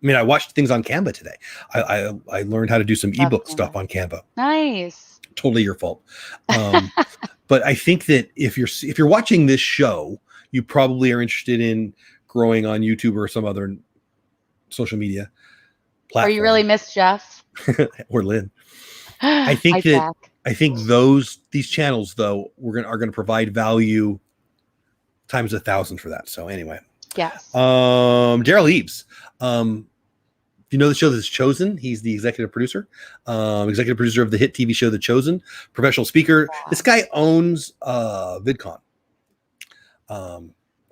mean, I watched things on Canva today. I learned how to do some ebook stuff on Canva. Nice. Totally your fault. But I think that if you're watching this show, you probably are interested in growing on YouTube or some other social media platform. Or you really miss Jeff or Lynn. I think these channels though are gonna provide value times 1,000 for that. So anyway, yes. Derral Eves. You know the show that's Chosen? He's the executive producer of the hit TV show The Chosen, professional speaker. Yeah. This guy owns VidCon.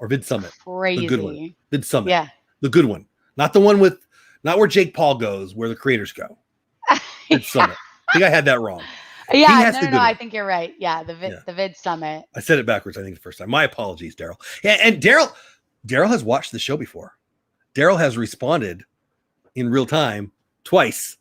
Or Vid Summit. Crazy. The good one. Vid Summit. Yeah. The good one. Not where Jake Paul goes, where the creators go. Vid Summit. I think I had that wrong. Yeah, no, I think you're right. Yeah, the Vid Summit. I said it backwards, I think, the first time. My apologies, Derral. And Derral has watched the show before. Derral has responded in real time twice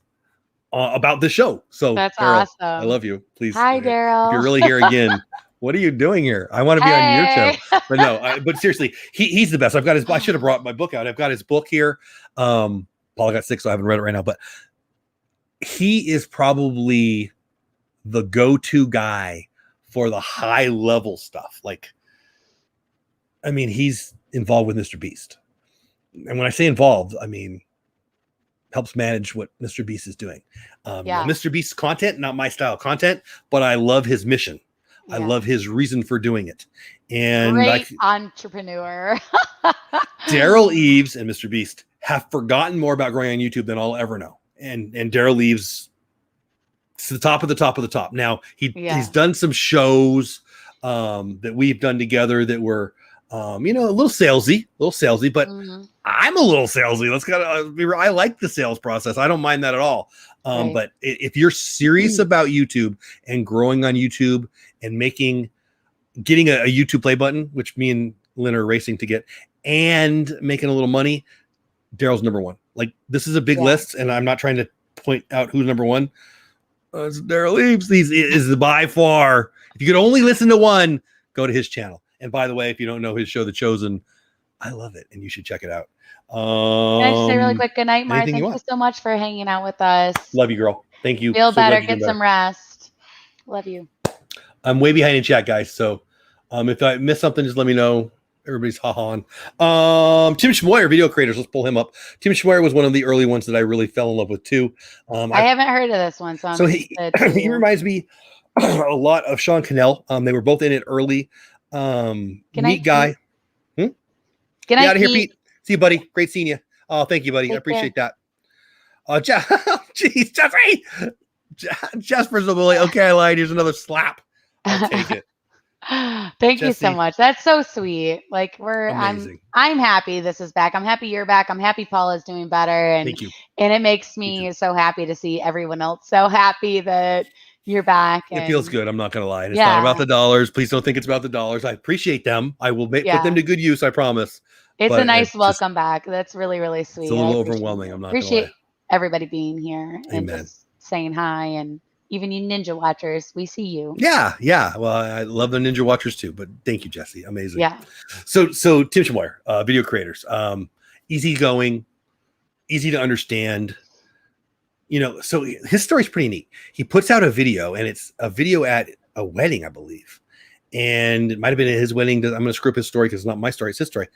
about the show. So that's Derral, awesome. I love you. Please. Hi, Derral. If you're really here again. What are you doing here? I want to be on your show. But no, but seriously, he's the best. I should have brought my book out. I've got his book here. Paul got sick, so I haven't read it right now. But he is probably the go-to guy for the high-level stuff. Like, I mean, he's involved with Mr. Beast. And when I say involved, I mean, helps manage what Mr. Beast is doing. Mr. Beast's content, not my style of content, but I love his mission. Yeah. I love his reason for doing it. And great entrepreneur. Derral Eves and Mr. Beast have forgotten more about growing on YouTube than I'll ever know. And Derral Eves, it's the top of the top of the top. Now he's done some shows that we've done together that were a little salesy, but I'm a little salesy. I like the sales process. I don't mind that at all. But if you're serious about YouTube and growing on YouTube and getting a YouTube play button, which me and Lynn are racing to get, and making a little money, Derral's number one. Like, this is a big list, and I'm not trying to point out who's number one. It's Derral Eves. He is by far. If you could only listen to one, go to his channel. And by the way, if you don't know his show, The Chosen, I love it, and you should check it out. Can I just say really quick, good night, Mar. Thank you so much for hanging out with us. Love you, girl. Thank you. Feel better. Get some rest. Love you. I'm way behind in chat, guys. So if I miss something, just let me know. Everybody's ha-ha-on. Tim Schmoyer, video creators. Let's pull him up. Tim Schmoyer was one of the early ones that I really fell in love with too. I haven't heard of this one, so he reminds me a lot of Sean Cannell. They were both in it early. Neat guy. Get out of here, Pete. See you, buddy. Great seeing you. Oh, thank you, buddy. I appreciate that. Jeez, Jeffrey. Jasper's the bully. Okay, I lied. Here's another slap. I'll take it. Thank you so much. That's so sweet. Like I'm happy this is back. I'm happy you're back. I'm happy Paula's doing better. And thank you. And it makes me so happy to see everyone else so happy that you're back. It feels good. I'm not going to lie. It's not about the dollars. Please don't think it's about the dollars. I appreciate them. I will put them to good use. I promise. It's a nice welcome back. That's really, really sweet. It's a little overwhelming. I'm not going to lie. Everybody being here and just saying hi, and even you Ninja Watchers, we see you. Yeah. Well, I love the Ninja Watchers too, but thank you, Jesse. Amazing. Yeah. So Tim Schmoyer, video creators, easygoing, easy to understand. So his story's pretty neat. He puts out a video, and it's a video at a wedding, I believe, and it might have been at his wedding. I'm going to screw up his story because it's not my story; it's his story,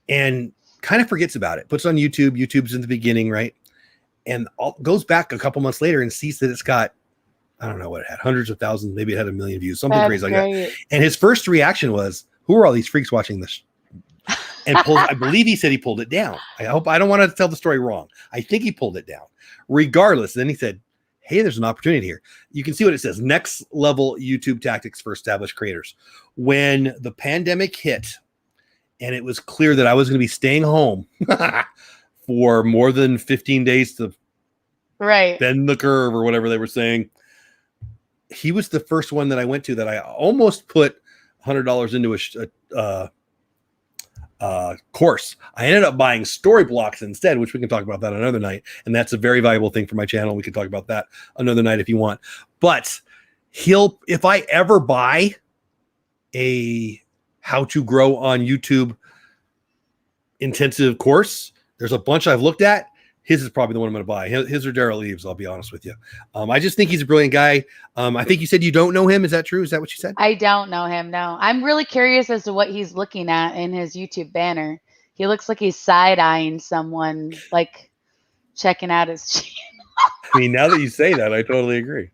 and kind of forgets about it. Puts it on YouTube. YouTube's in the beginning, right? And goes back a couple months later and sees that it's got, I don't know what it had, hundreds of thousands, maybe it had 1 million views, something crazy like that. And his first reaction was, who are all these freaks watching this? And I believe he said he pulled it down. I don't want to tell the story wrong. I think he pulled it down. Regardless, then he said, hey, there's an opportunity here. You can see what it says. Next level YouTube tactics for established creators. When the pandemic hit and it was clear that I was going to be staying home for more than 15 days to bend the curve or whatever they were saying, he was the first one that I went to that I almost put $100 into a course. I ended up buying story blocks instead, which we can talk about that another night. And that's a very valuable thing for my channel. We can talk about that another night if you want. But if I ever buy a how to grow on YouTube intensive course, there's a bunch I've looked at. His is probably the one I'm going to buy. His or Derral Eves, I'll be honest with you. I just think he's a brilliant guy. I think you said you don't know him. Is that true? Is that what you said? I don't know him, no. I'm really curious as to what he's looking at in his YouTube banner. He looks like he's side-eyeing someone, like checking out his channel. I mean, now that you say that, I totally agree.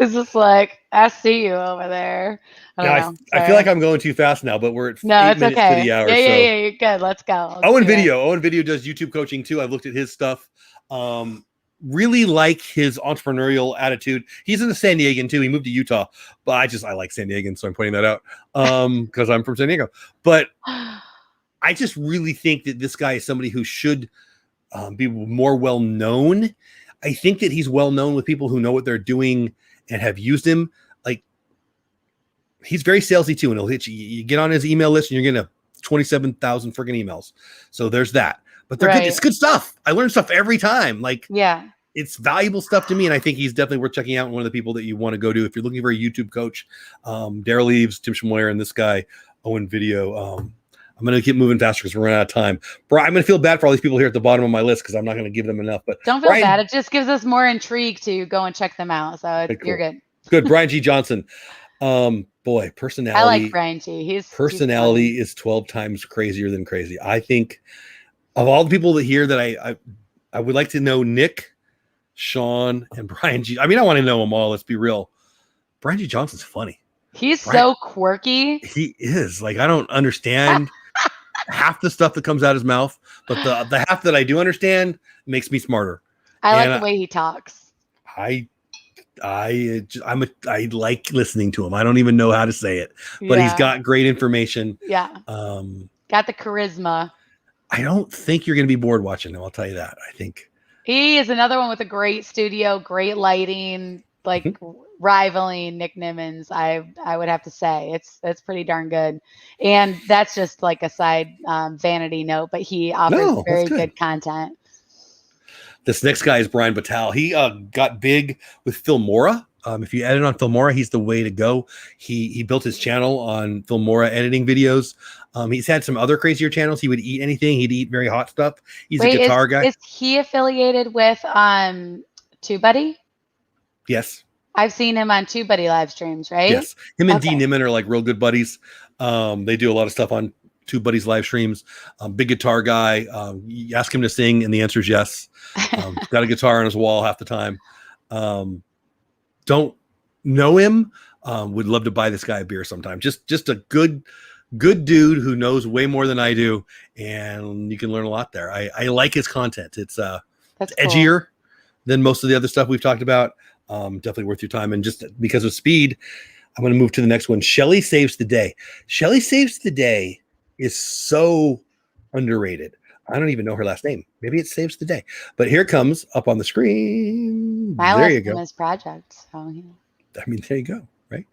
It's just like, I see you over there. I feel like I'm going too fast now, but we're at 8 minutes to the hour. Yeah, you're good. Let's go. Owen Video does YouTube coaching too. I've looked at his stuff. Really like his entrepreneurial attitude. He's in the San Diegan too. He moved to Utah, but I like San Diegan, so I'm pointing that out because I'm from San Diego. But I just really think that this guy is somebody who should be more well known. I think that he's well known with people who know what they're doing and have used him. Like, he's very salesy too, and he'll hit you. You get on his email list, and you're getting 27,000 freaking emails. So there's that. But they're good. It's good stuff. I learn stuff every time. Like, it's valuable stuff to me, and I think he's definitely worth checking out. One of the people that you want to go to if you're looking for a YouTube coach. Derral Eves, Tim Schmoyer, and this guy Owen Video. I'm going to keep moving faster because we're running out of time. Brian, I'm going to feel bad for all these people here at the bottom of my list because I'm not going to give them enough. But don't feel bad. It just gives us more intrigue to go and check them out. So you're good. Good. Brian G. Johnson. Boy, personality. I like Brian G. His personality is 12 times crazier than crazy. I think of all the people that here that I would like to know Nick, Sean, and Brian G. I mean, I want to know them all. Let's be real. Brian G. Johnson's funny. He's so quirky. He is. Like, I don't understand half the stuff that comes out his mouth, but the half that I do understand makes me smarter. I like the way he talks. I like listening to him. I don't even know how to say it, but he's got great information. Yeah. Got the charisma. I don't think you're going to be bored watching him. I'll tell you that. I think he is another one with a great studio, great lighting, like rivaling Nick Nimmin's. I would have to say it's pretty darn good. And that's just like a side vanity note, but he offers very good content. This next guy is Brian Batal. He got big with Phil Mora If you edit on Filmora, he's the way to go. He built his channel on Filmora editing videos. He's had some other crazier channels. He would eat anything. He'd eat very hot stuff. He's a guitar guy. Is he affiliated with TubeBuddy? Yes. I've seen him on TubeBuddy live streams, right? Yes. Him and Dee Nimmin are like real good buddies. They do a lot of stuff on TubeBuddy's live streams. Big guitar guy. You ask him to sing, and the answer is yes. He's got a guitar on his wall half the time. Don't know him. Would love to buy this guy a beer sometime. Just a good dude who knows way more than I do, and you can learn a lot there. I like his content. It's edgier than most of the other stuff we've talked about. Definitely worth your time. And just because of speed, I'm going to move to the next one. Shelley Saves the Day. Shelley Saves the Day is so underrated. I don't even know her last name. Maybe it's Saves the Day. But here it comes up on the screen. There you go. His project. So, yeah. I mean, there you go. Right.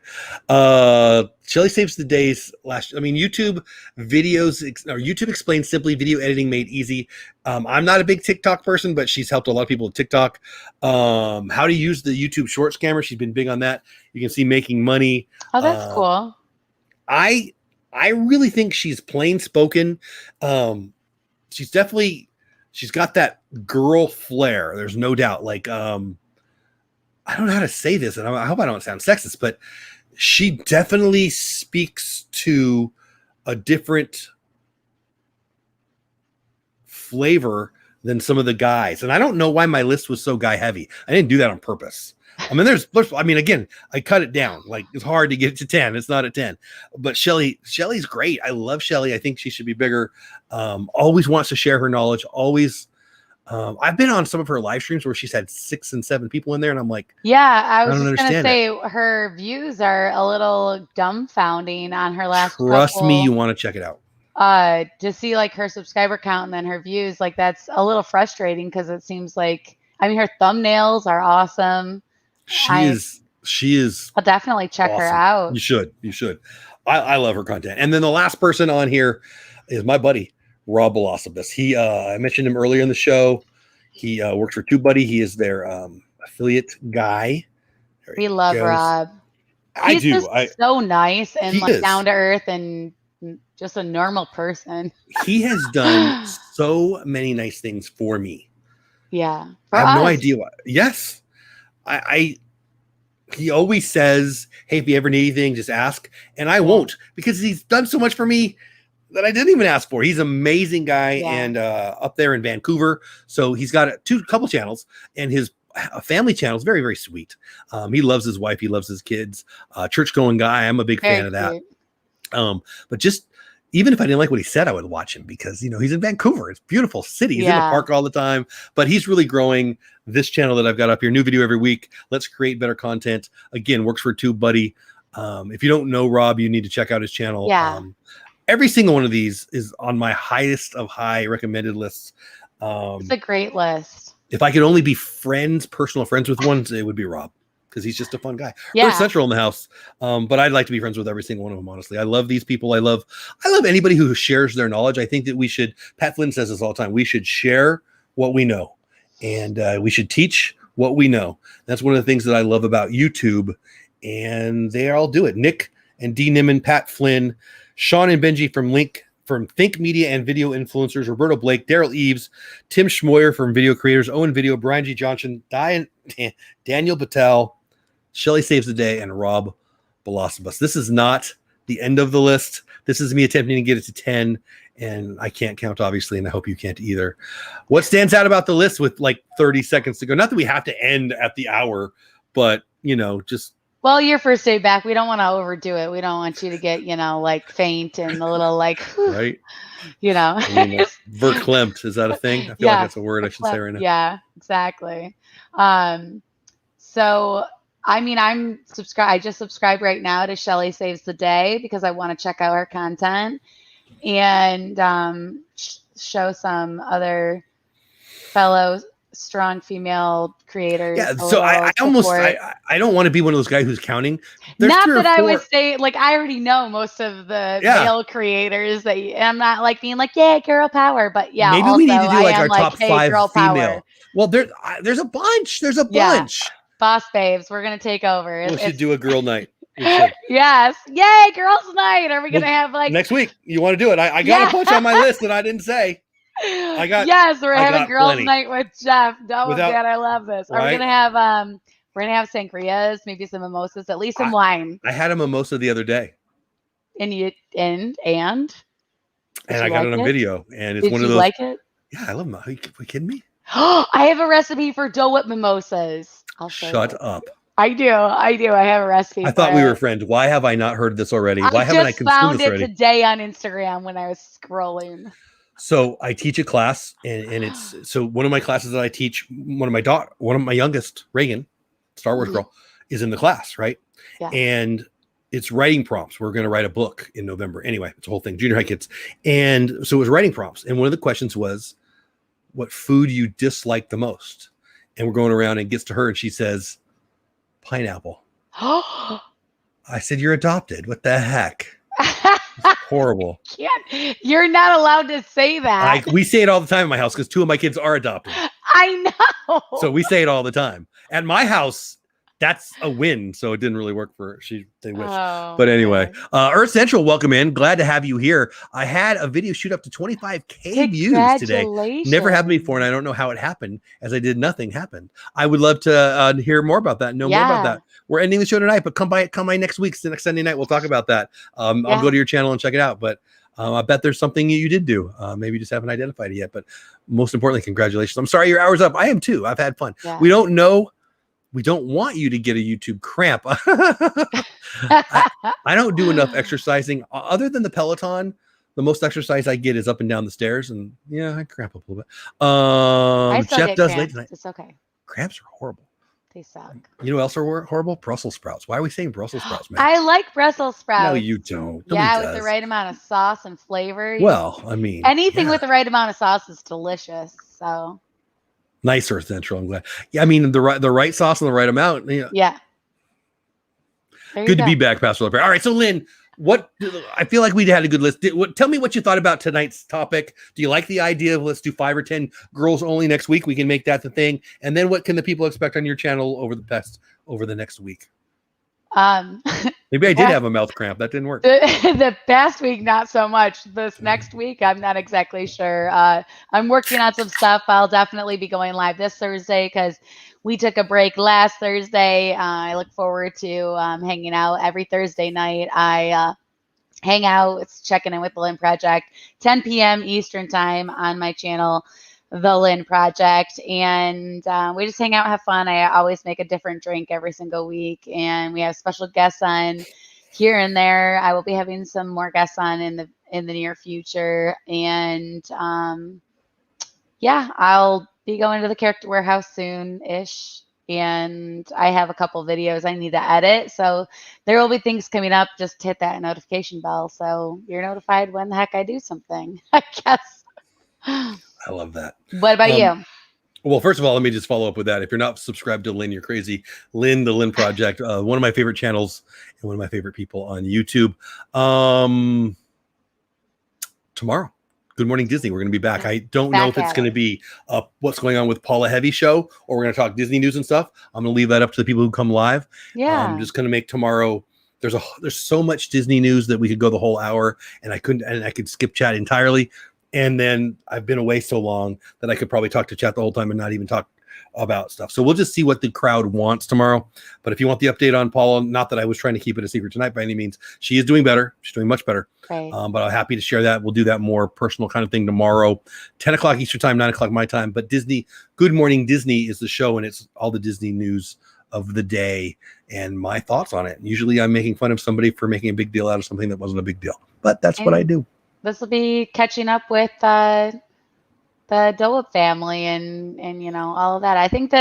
Shelley Saves the Day's YouTube videos or YouTube Explained Simply, video editing made easy. I'm not a big TikTok person, but she's helped a lot of people with TikTok. How to use the YouTube short scammer. She's been big on that. You can see making money. Oh, that's cool. I really think she's plain spoken. She's got that girl flair. There's no doubt. Like, I don't know how to say this, and I hope I don't sound sexist, but she definitely speaks to a different flavor than some of the guys. And I don't know why my list was so guy heavy. I didn't do that on purpose. I mean, again, I cut it down. Like, it's hard to get to 10. It's not a 10. But Shelley's great. I love Shelley. I think she should be bigger. Always wants to share her knowledge. Always. I've been on some of her live streams where she's had 6 and 7 people in there, and I'm like, I was just gonna say her views are a little dumbfounding on her last. Trust me, you want to check it out. To see like her subscriber count and then her views, like that's a little frustrating because it seems like her thumbnails are awesome. She is. I'll definitely check her out. You should. I love her content. And then the last person on here is my buddy Rob Balasabas. I mentioned him earlier in the show. He works for TubeBuddy. He is their affiliate guy. We love Rob. He's just so nice and like down to earth and just a normal person. He has done so many nice things for me. Yeah. I have no idea why. Yes. He always says, hey, if you ever need anything, just ask. And I won't, because he's done so much for me that I didn't even ask for. He's an amazing guy and up there in Vancouver. So he's got a couple channels, and his family channel is very, very sweet. He loves his wife. He loves his kids. Church going guy. I'm a big fan of that. But just even if I didn't like what he said, I would watch him because, he's in Vancouver. It's a beautiful city. He's in the park all the time, but he's really growing this channel that I've got up here. New video every week. Let's create better content. Again, works for TubeBuddy. If you don't know Rob, you need to check out his channel. Yeah. Every single one of these is on my highest of high recommended lists. It's a great list. If I could only be personal friends with one, it would be Rob, because he's just a fun guy. Yeah. We're central in the house, but I'd like to be friends with every single one of them, honestly. I love these people. I love anybody who shares their knowledge. I think that Pat Flynn says this all the time, we should share what we know, and we should teach what we know. That's one of the things that I love about YouTube, and they all do it. Nick and Dee Nimmin, Pat Flynn, Sean and Benji from Think Media and Video Influencers, Roberto Blake, Derral Eves, Tim Schmoyer from Video Creators, Owen Video, Brian G. Johnson, Daniel Batal, Shelley Saves the Day, and Rob Balasabas. This is not the end of the list. This is me attempting to get it to 10, and I can't count, obviously, and I hope you can't either. What stands out about the list with like 30 seconds to go? Not that we have to end at the hour, but, just... Well, your first day back, we don't want to overdo it. We don't want you to get, like faint and a little like, right. Verklempt. Is that a thing? I feel like that's a word I should say right now. Yeah, exactly. So, I'm subscribed. I just subscribed right now to Shelley Saves the Day because I want to check out her content and show some other fellow strong female creators. Yeah, so I don't want to be one of those guys who's counting. There's not that I would say, like, I already know most of the male creators I'm not like being like, yeah, girl power, but yeah, maybe also, we need to do like our top 5 female. Power. Well, there's a bunch. There's a bunch. Boss babes, we're gonna take over. We should do a girl night. Yes. Yay, girls night. Are we gonna have like next week? You want to do it? I got a bunch on my list that I didn't say. Yes, we're having girls night with Jeff. Oh man, I love this. Right? Are we gonna have we're gonna have sangrias, maybe some mimosas, at least some wine. I had a mimosa the other day. And I got it on video, and it's one of those. Like it? Yeah, I love them. Are you kidding me? I have a recipe for Dole Whip mimosas. Shut up. I do. I have a recipe. I thought we were friends. Why have I not heard this already? Why haven't I consumed this already? I just found it today on Instagram when I was scrolling. So I teach a class, and it's one of my classes that I teach. One of my youngest, Reagan, Star Wars girl, is in the class, right? Yeah. And it's writing prompts. We're going to write a book in November. Anyway, it's a whole thing. Junior high kids, and so it was writing prompts. And one of the questions was, "What food you dislike the most?" And we're going around, and it gets to her, and she says, "Pineapple." I said, "You're adopted. What the heck?" Horrible. You're not allowed to say that. We say it all the time in my house because 2 of my kids are adopted. I know. So we say it all the time. At my house, that's a win. So it didn't really work for her. They wish. But anyway, Earth Central, welcome in. Glad to have you here. I had a video shoot up to 25K views today. Never happened before, and I don't know how it happened. As I did, nothing happened. I would love to hear more about that. Know more about that. We're ending the show tonight, but come by next week. Next Sunday night, we'll talk about that. I'll go to your channel and check it out. But I bet there's something you did do. Maybe you just haven't identified it yet. But most importantly, congratulations. I'm sorry your hour's up. I am too. I've had fun. Yeah. We don't know. We don't want you to get a YouTube cramp. I don't do enough exercising other than the Peloton. The most exercise I get is up and down the stairs, and I cramp up a little bit. Jeff does late tonight. It's okay. Cramps are horrible. They suck. You know what else are horrible? Brussels sprouts. Why are we saying Brussels sprouts, man? I like Brussels sprouts. No, you don't. With the right amount of sauce and flavor. Well, I mean, anything with the right amount of sauce is delicious. So. Nice Earth Central. I'm glad. Yeah, I mean the right sauce and the right amount. Yeah. Good to be back, Pastor Lepre. All right, so Lynn, I feel like we had a good list. Tell me what you thought about tonight's topic. Do you like the idea of let's do 5 or 10 girls only next week? We can make that the thing. And then what can the people expect on your channel over the next week? Maybe I did have a mouth cramp. That didn't work. The past week, not so much. This next week, I'm not exactly sure. I'm working on some stuff. I'll definitely be going live this Thursday because we took a break last Thursday. I look forward to hanging out every Thursday night. I hang out. It's checking in with the Lynn Project, 10 p.m. Eastern time on my channel, The Lynn Project, and we just hang out, have fun. I always make a different drink every single week, and we have special guests on here and there. I will be having some more guests on in the near future, and I'll be going to the Character Warehouse soon-ish, and I have a couple videos I need to edit, so there will be things coming up. Just hit that notification bell so you're notified when the heck I do something, I guess. I love that. What about you? Well, first of all, let me just follow up with that. If you're not subscribed to Lynn, you're crazy. Lynn, the Lynn Project, one of my favorite channels and one of my favorite people on YouTube. Tomorrow, Good Morning Disney, we're going to be back. I don't know if it's going to be what's going on with Paula Heavy show, or we're going to talk Disney news and stuff. I'm going to leave that up to the people who come live. Yeah. I'm just going to make tomorrow. There's so much Disney news that we could go the whole hour, and I could skip chat entirely. And then I've been away so long that I could probably talk to chat the whole time and not even talk about stuff. So we'll just see what the crowd wants tomorrow. But if you want the update on Paula, not that I was trying to keep it a secret tonight by any means, she is doing better. She's doing much better. Right. But I'm happy to share that. We'll do that more personal kind of thing tomorrow, 10 o'clock Eastern time, 9 o'clock my time. But Good Morning Disney is the show, and it's all the Disney news of the day and my thoughts on it. Usually I'm making fun of somebody for making a big deal out of something that wasn't a big deal, but that's what I do. This will be catching up with the Dole family and all of that. I think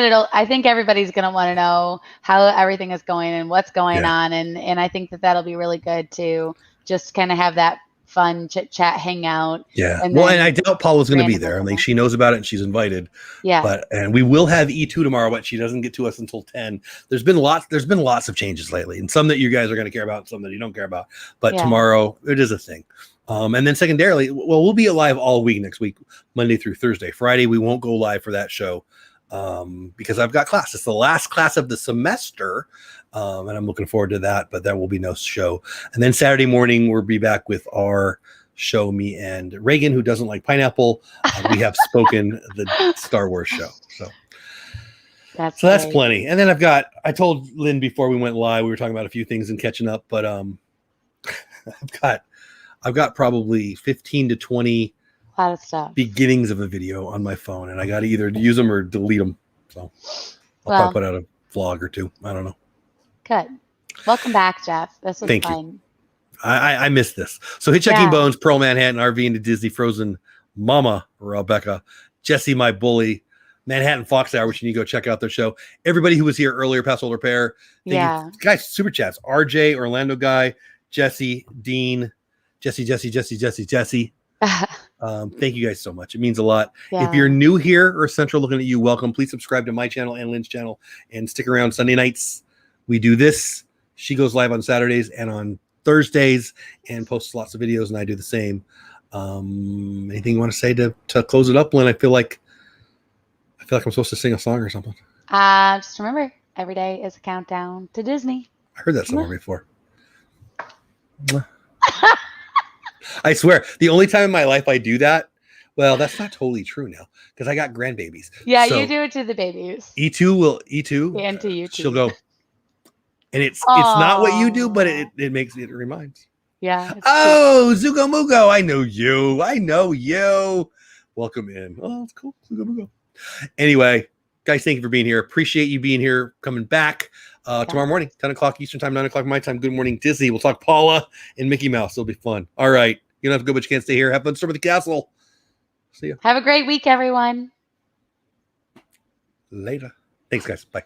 everybody's going to want to know how everything is going and what's going on. And I think that'll be really good to just kind of have that fun chit chat hangout. Yeah. And I doubt Paula's going to be there. I mean, she knows about it and she's invited. Yeah. And we will have E2 tomorrow, but she doesn't get to us until 10. There's been lots of changes lately, and some that you guys are going to care about, and some that you don't care about. But tomorrow it is a thing. And then secondarily, we'll be alive all week next week, Monday through Thursday. Friday, we won't go live for that show. because I've got class. It's the last class of the semester, and I'm looking forward to that, but there will be no show. And then Saturday morning, we'll be back with our show, me and Reagan, who doesn't like pineapple. We have spoken the Star Wars show. So that's plenty. And then I told Lynn before we went live, we were talking about a few things and catching up, but I've got probably 15 to 20 a lot of stuff beginnings of a video on my phone, and I got to either use them or delete them. So I'll probably put out a vlog or two. I don't know. Good. Welcome back, Jeff. This was fun. I missed this. So Hitchhiking Bones, Pearl Manhattan, RV into Disney, Frozen, Mama Rebecca, Jesse My Bully, Manhattan Fox Hour, which you need to go check out their show. Everybody who was here earlier, Pass Holder Pair. Thank you. Guys, super chats. RJ, Orlando Guy, Jesse, Dean, Jesse. Thank you guys so much. It means a lot. If you're new here or Central looking at you, welcome. Please subscribe to my channel and Lynn's channel and stick around Sunday nights. We do this. She goes live on Saturdays and on Thursdays and posts lots of videos, and I do the same. Anything you want to say to close it up, Lynn? I feel like I'm supposed to sing a song or something. Just remember, every day is a countdown to Disney. I heard that somewhere before. I swear, the only time in my life I do that, well, that's not totally true now because I got grandbabies. Yeah, so you do it to the babies. E2 and to you too. She'll go, and it's not what you do, but it reminds. Yeah. Oh, Zugo Mugo, I know you. Welcome in. Oh, it's cool, Zugo Mugo. Anyway, guys, thank you for being here. Appreciate you being here, coming back. Tomorrow morning, 10 o'clock Eastern time, 9 o'clock my time. Good morning, Disney. We'll talk Paula and Mickey Mouse. It'll be fun. All right. You don't have to go, but you can't stay here. Have fun storming the castle. See you. Have a great week, everyone. Later. Thanks, guys. Bye.